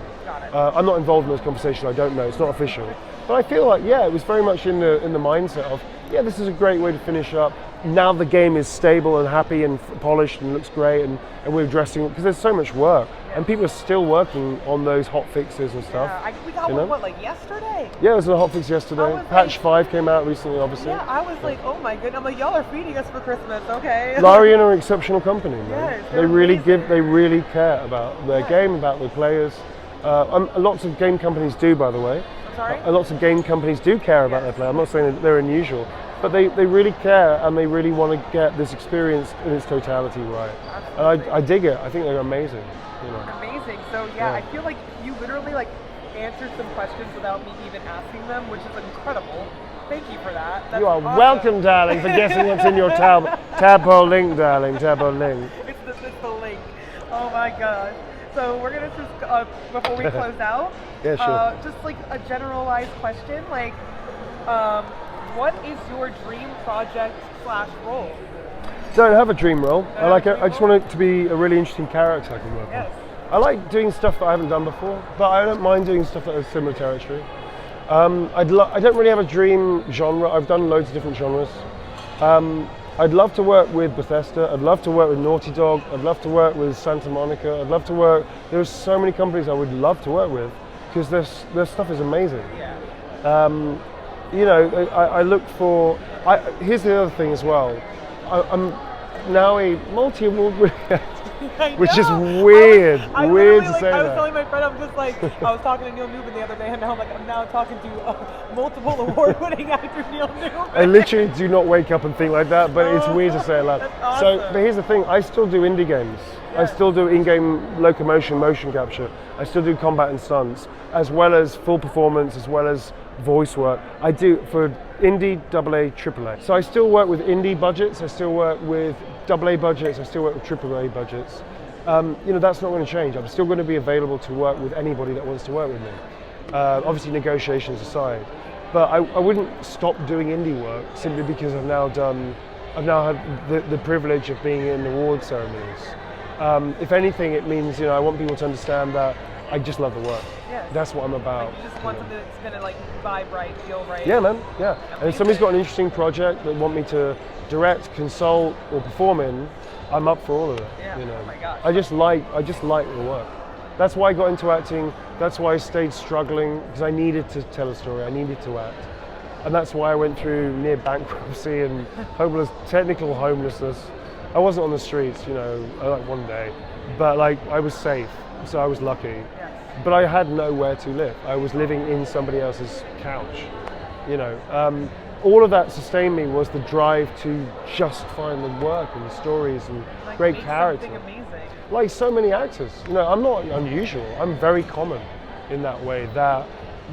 I'm not involved in those conversations. I don't know. It's not official, but I feel like it was very much in the mindset of this is a great way to finish up. Now the game is stable and happy and polished and looks great, and we're addressing it because there's so much work, and people are still working on those hot fixes and stuff. We got one yesterday? Yeah, it was a hot fix yesterday. Patch 5 came out recently, obviously. Yeah, I was like, oh my goodness. I'm like, y'all are feeding us for Christmas, okay? Larian are an exceptional company, man. Yes, they really care about their game, about their players. Lots of game companies do, by the way. Sorry? Lots of game companies do care about their player. I'm not saying that they're unusual, but they really care, and they really want to get this experience in its totality right. Absolutely. And I dig it. I think they're amazing. Amazing. So I feel like you literally answered some questions without me even asking them, which is incredible. Thank you for that. That's you are awesome. Welcome, darling, for guessing what's in your tadpole link, darling. Tadpole link. It's the link. Oh my gosh. So we're gonna just before we close out. Just a generalized question, what is your dream project / role? Don't have a dream role. I just want it to be a really interesting character I can work on. I like doing stuff that I haven't done before, but I don't mind doing stuff that is similar territory. I don't really have a dream genre. I've done loads of different genres. I'd love to work with Bethesda. I'd love to work with Naughty Dog. I'd love to work with Santa Monica. I'd love to work. There's so many companies I would love to work with because their stuff is amazing. I look for. Here's the other thing as well. now a multi-award winning actor, which is know. weird. I Weird to literally, say I was that. telling my friend, I'm just like, I was talking to Neil Newbon the other day, and now I'm now talking to multiple award-winning actor Neil Newbon. I literally do not wake up and think like that, but it's weird to say it loud. That's awesome. So, but here's the thing, I still do indie games. I Yes. still do in-game locomotion, motion capture. I still do combat and stunts, as well as full performance, as well as voice work. I do for indie, AA, AAA. So I still work with indie budgets, I still work with AA budgets, I still work with AAA budgets. That's not going to change. I'm still going to be available to work with anybody that wants to work with me. Obviously negotiations aside. But I wouldn't stop doing indie work simply because I've now had the privilege of being in award ceremonies. If anything, it means, I want people to understand that I just love the work. Yes. That's what I'm about. Like you just want something that's gonna like vibe right, feel right. Yeah, man. Yeah. And if somebody's got an interesting project that want me to direct, consult, or perform in, I'm up for all of it. Yeah. Oh my gosh. I just like the work. That's why I got into acting. That's why I stayed struggling, because I needed to tell a story. I needed to act. And that's why I went through near bankruptcy and technical homelessness. I wasn't on the streets, like one day, but like I was safe, so I was lucky. Yes. But I had nowhere to live. I was living in somebody else's couch. All of that sustained me was the drive to just find the work and the stories and Like great make character. something amazing. Like so many actors, I'm not unusual. I'm very common in that way. That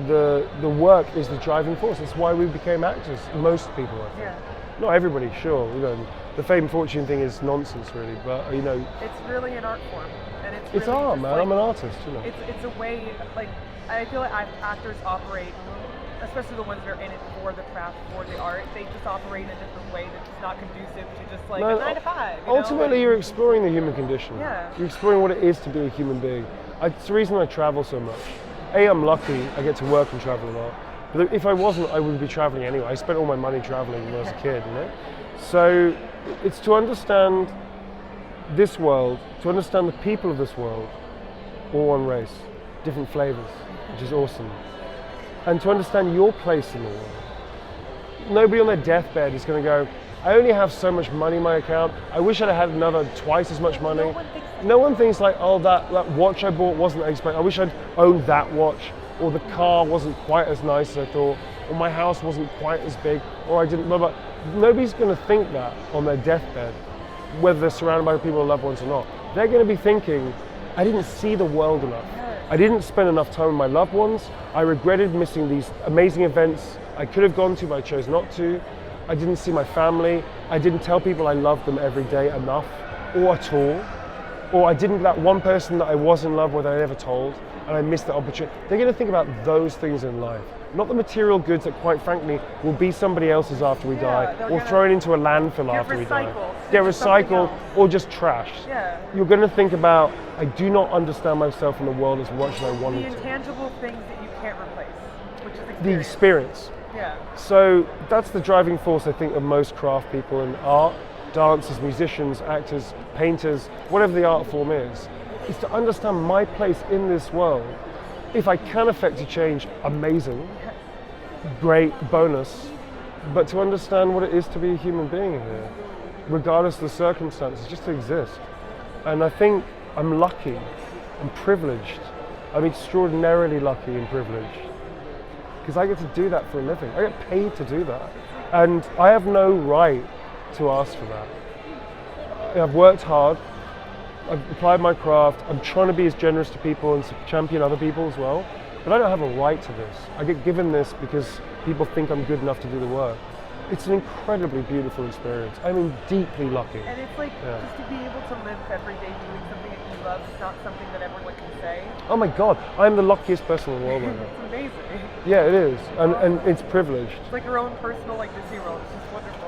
the work is the driving force. That's why we became actors. Most people, I think. Yeah. Not everybody, sure. The fame and fortune thing is nonsense, really. But It's really an art form, and it's it's really art, just man. like, I'm an artist, It's a way, like, I feel like actors operate, especially the ones that are in it for the craft, for the art, they just operate in a different way that's not conducive to just like Man, a 9 to 5. Ultimately, you're exploring the human condition. Yeah. You're exploring what it is to be a human being. It's the reason I travel so much. I'm lucky. I get to work and travel a lot. But if I wasn't, I would be traveling anyway. I spent all my money traveling when I was a kid, So it's to understand this world, to understand the people of this world, all one race, different flavors, which is awesome. And to understand your place in the world. Nobody on their deathbed is going to go, I only have so much money in my account. I wish I'd had another twice as much money. No one thinks like, oh, that watch I bought wasn't expected. I wish I'd owned that watch, or the car wasn't quite as nice as I thought, or my house wasn't quite as big, or I didn't, blah, blah. Nobody's going to think that on their deathbed, whether they're surrounded by people or loved ones or not. They're going to be thinking, I didn't see the world enough. I didn't spend enough time with my loved ones. I regretted missing these amazing events I could have gone to, but I chose not to. I didn't see my family. I didn't tell people I loved them every day enough, or at all. Or I didn't, that one person that I was in love with I never told, and I missed the opportunity. They're going to think about those things in life, not the material goods that, quite frankly, will be somebody else's after we die, or thrown into a landfill after we die. They're recycled or just trashed. Yeah. You're going to think about, I do not understand myself in the world as much as I wanted The to. intangible things that you can't replace, which is experience. The experience. Yeah. So that's the driving force, I think, of most craft people in art, dancers, musicians, actors, painters, whatever the art form is to understand my place in this world. If I can affect a change, amazing, great, bonus, but to understand what it is to be a human being here, regardless of the circumstances, just to exist. And I think I'm lucky, I'm privileged, I'm extraordinarily lucky and privileged, because I get to do that for a living. I get paid to do that. And I have no right to ask for that. I've worked hard, I've applied my craft, I'm trying to be as generous to people and champion other people as well, but I don't have a right to this. I get given this because people think I'm good enough to do the work. It's an incredibly beautiful experience. I mean, deeply lucky. And it's like, just to be able to live every day doing something that you love is not something that everyone can say. Oh my God, I'm the luckiest person in the world right now. It's amazing. Yeah, it is, and it's privileged. It's like your own personal Disney World. It's just wonderful.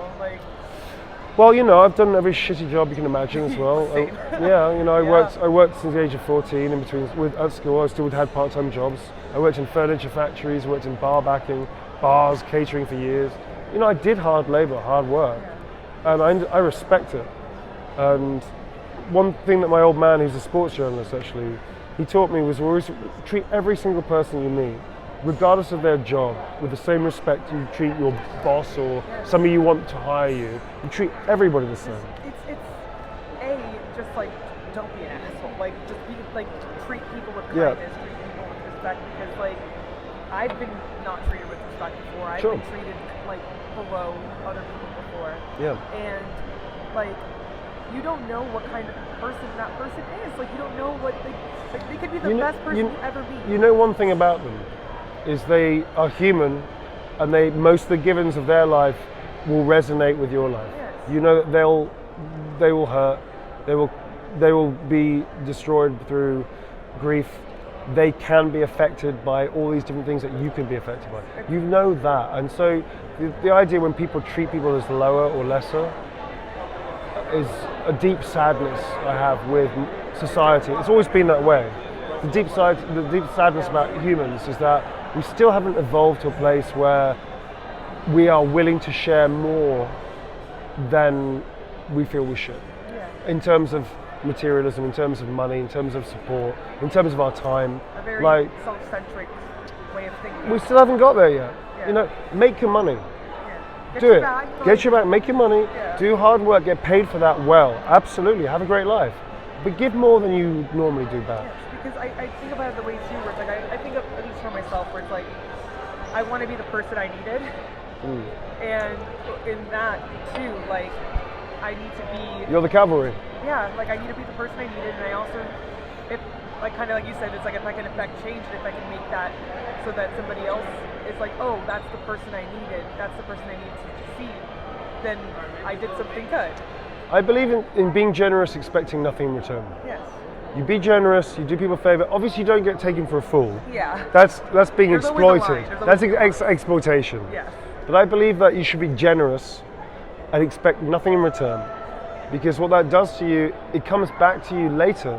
Well, I've done every shitty job you can imagine as well. I worked since the age of 14 in between at school. I still had part-time jobs. I worked in furniture factories, worked in bar backing, bars, catering for years. I did hard labor, hard work, and I respect it. And one thing that my old man, who's a sports journalist actually, he taught me was always treat every single person you meet regardless of their job, with the same respect you treat your boss or somebody you want to hire you, you treat everybody the same. It's just like, don't be an asshole. Like, just be, like, treat people with kindness, treat people with respect, because, like, I've been not treated with respect before. I've been treated, like, below other people before. Yeah. And, like, you don't know what kind of person that person is. Like, you don't know what they could be the best person you ever be. You know one thing about them is they are human, and most of the givens of their life will resonate with your life. Yes. You know that they will hurt, they will be destroyed through grief. They can be affected by all these different things that you can be affected by. You know that, and so the idea when people treat people as lower or lesser is a deep sadness I have with society. It's always been that way. The deep sadness about humans is that we still haven't evolved to a place where we are willing to share more than we feel we should. Yeah. In terms of materialism, in terms of money, in terms of support, in terms of our time. A very self-centric way of thinking. We still haven't got there yet. Yeah. You know, make your money. Yeah. Do it. Get your back, make your money, Yeah. do hard work, get paid for that well. Absolutely, have a great life. But give more than you normally do back. Yes, because I think about it the way too, where it's like I think of, at least for myself, where it's like I want to be the person I needed, and in that too, like I need to be. You're the cavalry. Yeah, like I need to be the person I needed, and I also, if like kind of like you said, it's like if I can affect change, and if I can make that so that somebody else is like, oh, that's the person I needed, that's the person I need to see, then I did something good. I believe in being generous, expecting nothing in return. Yes. You be generous, you do people a favor. Obviously, you don't get taken for a fool. Yeah. That's being There's always a exploited. line. That's exploitation. Yes. But I believe that you should be generous and expect nothing in return. Because what that does to you, it comes back to you later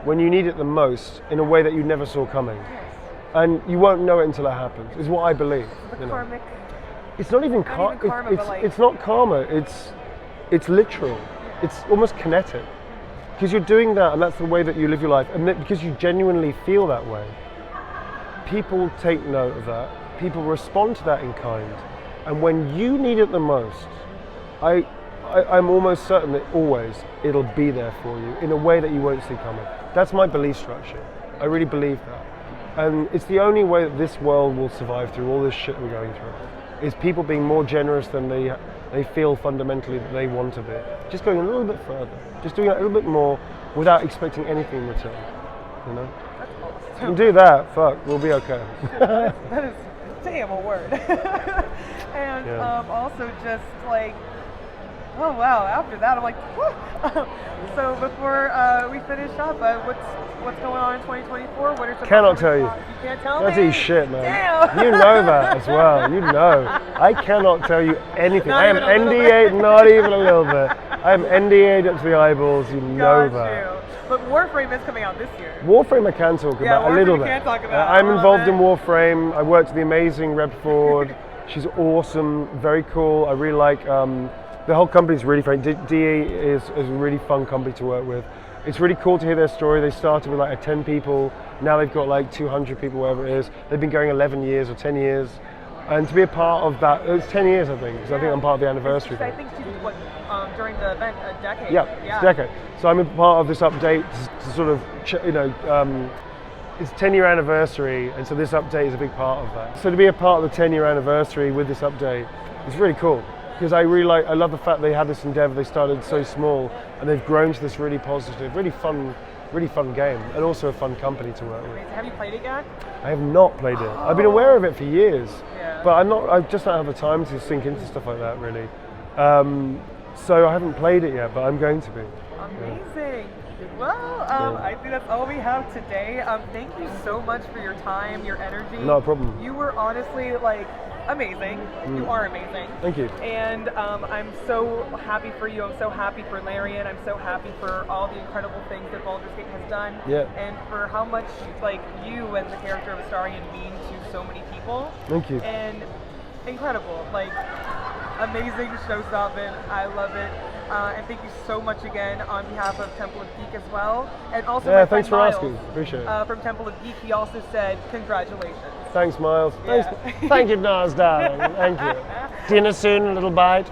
when you need it the most in a way that you never saw coming. Yes. And you won't know it until it happens, is what I believe. The karmic. It's not even karma. It's not karma. It's literal. It's almost kinetic. Because you're doing that, and that's the way that you live your life, and because you genuinely feel that way, people take note of that. People respond to that in kind, and when you need it the most, I'm almost certain that always it'll be there for you in a way that you won't see coming. That's my belief structure. I really believe that, and it's the only way that this world will survive through all this shit we're going through. Is people being more generous than they feel fundamentally that they want to be. Just going a little bit further. Just doing it a little bit more without expecting anything in return. You know? That's awesome. If you can do that, fuck, we'll be okay. That is damn a word. And also just like, oh wow, after that I'm like, whew. So before we finish up, what's going on in 2024? What are some Cannot tell you. You can't tell That's me? his shit, man. Damn. You know that as well. You know. I cannot tell you anything. Not I am even a little NDA'd, bit. not even a little bit. I am NDA'd up to the eyeballs. You know Got that. you. But Warframe is coming out this year. Warframe I can talk about a Warframe little you bit. can talk about. I'm I love involved it. in Warframe. I worked with the amazing Reb Ford. She's awesome, very cool. I really like the whole company's really fun. DE is a really fun company to work with. It's really cool to hear their story. They started with like 10 people. Now they've got like 200 people, wherever it is. They've been going 11 years or 10 years. And to be a part of that, it's 10 years I think, because I think I'm part of the anniversary. I think she's during the event, a decade. Yeah, it's a decade. So I'm a part of this update to sort of, it's 10-year anniversary, and so this update is a big part of that. So to be a part of the 10-year anniversary with this update is really cool, because I love the fact they had this endeavor. They started so small, and they've grown to this really positive, really fun game, and also a fun company to work with. Have you played it yet? I have not played it. I've been aware of it for years, Yeah. but I just don't have the time to sink into stuff like that, really. So I haven't played it yet, but I'm going to be. Amazing. Well, I think that's all we have today. Thank you so much for your time, your energy. Not a problem. You were honestly like amazing. You are amazing. Thank you. And I'm so happy for you. I'm so happy for Larian. I'm so happy for all the incredible things that Baldurs Gate has done. Yeah. And for how much like you and the character of Astarion mean to so many people. Thank you. And incredible. Like amazing show stopping. I love it. And thank you so much again on behalf of Temple of Geek as well. And also my friend thanks for Miles, asking. Appreciate it. from Temple of Geek, he also said congratulations. Thanks, Miles. Yeah. Thanks. Thank you, Nars, darling. Thank you. Dinner soon, a little bite.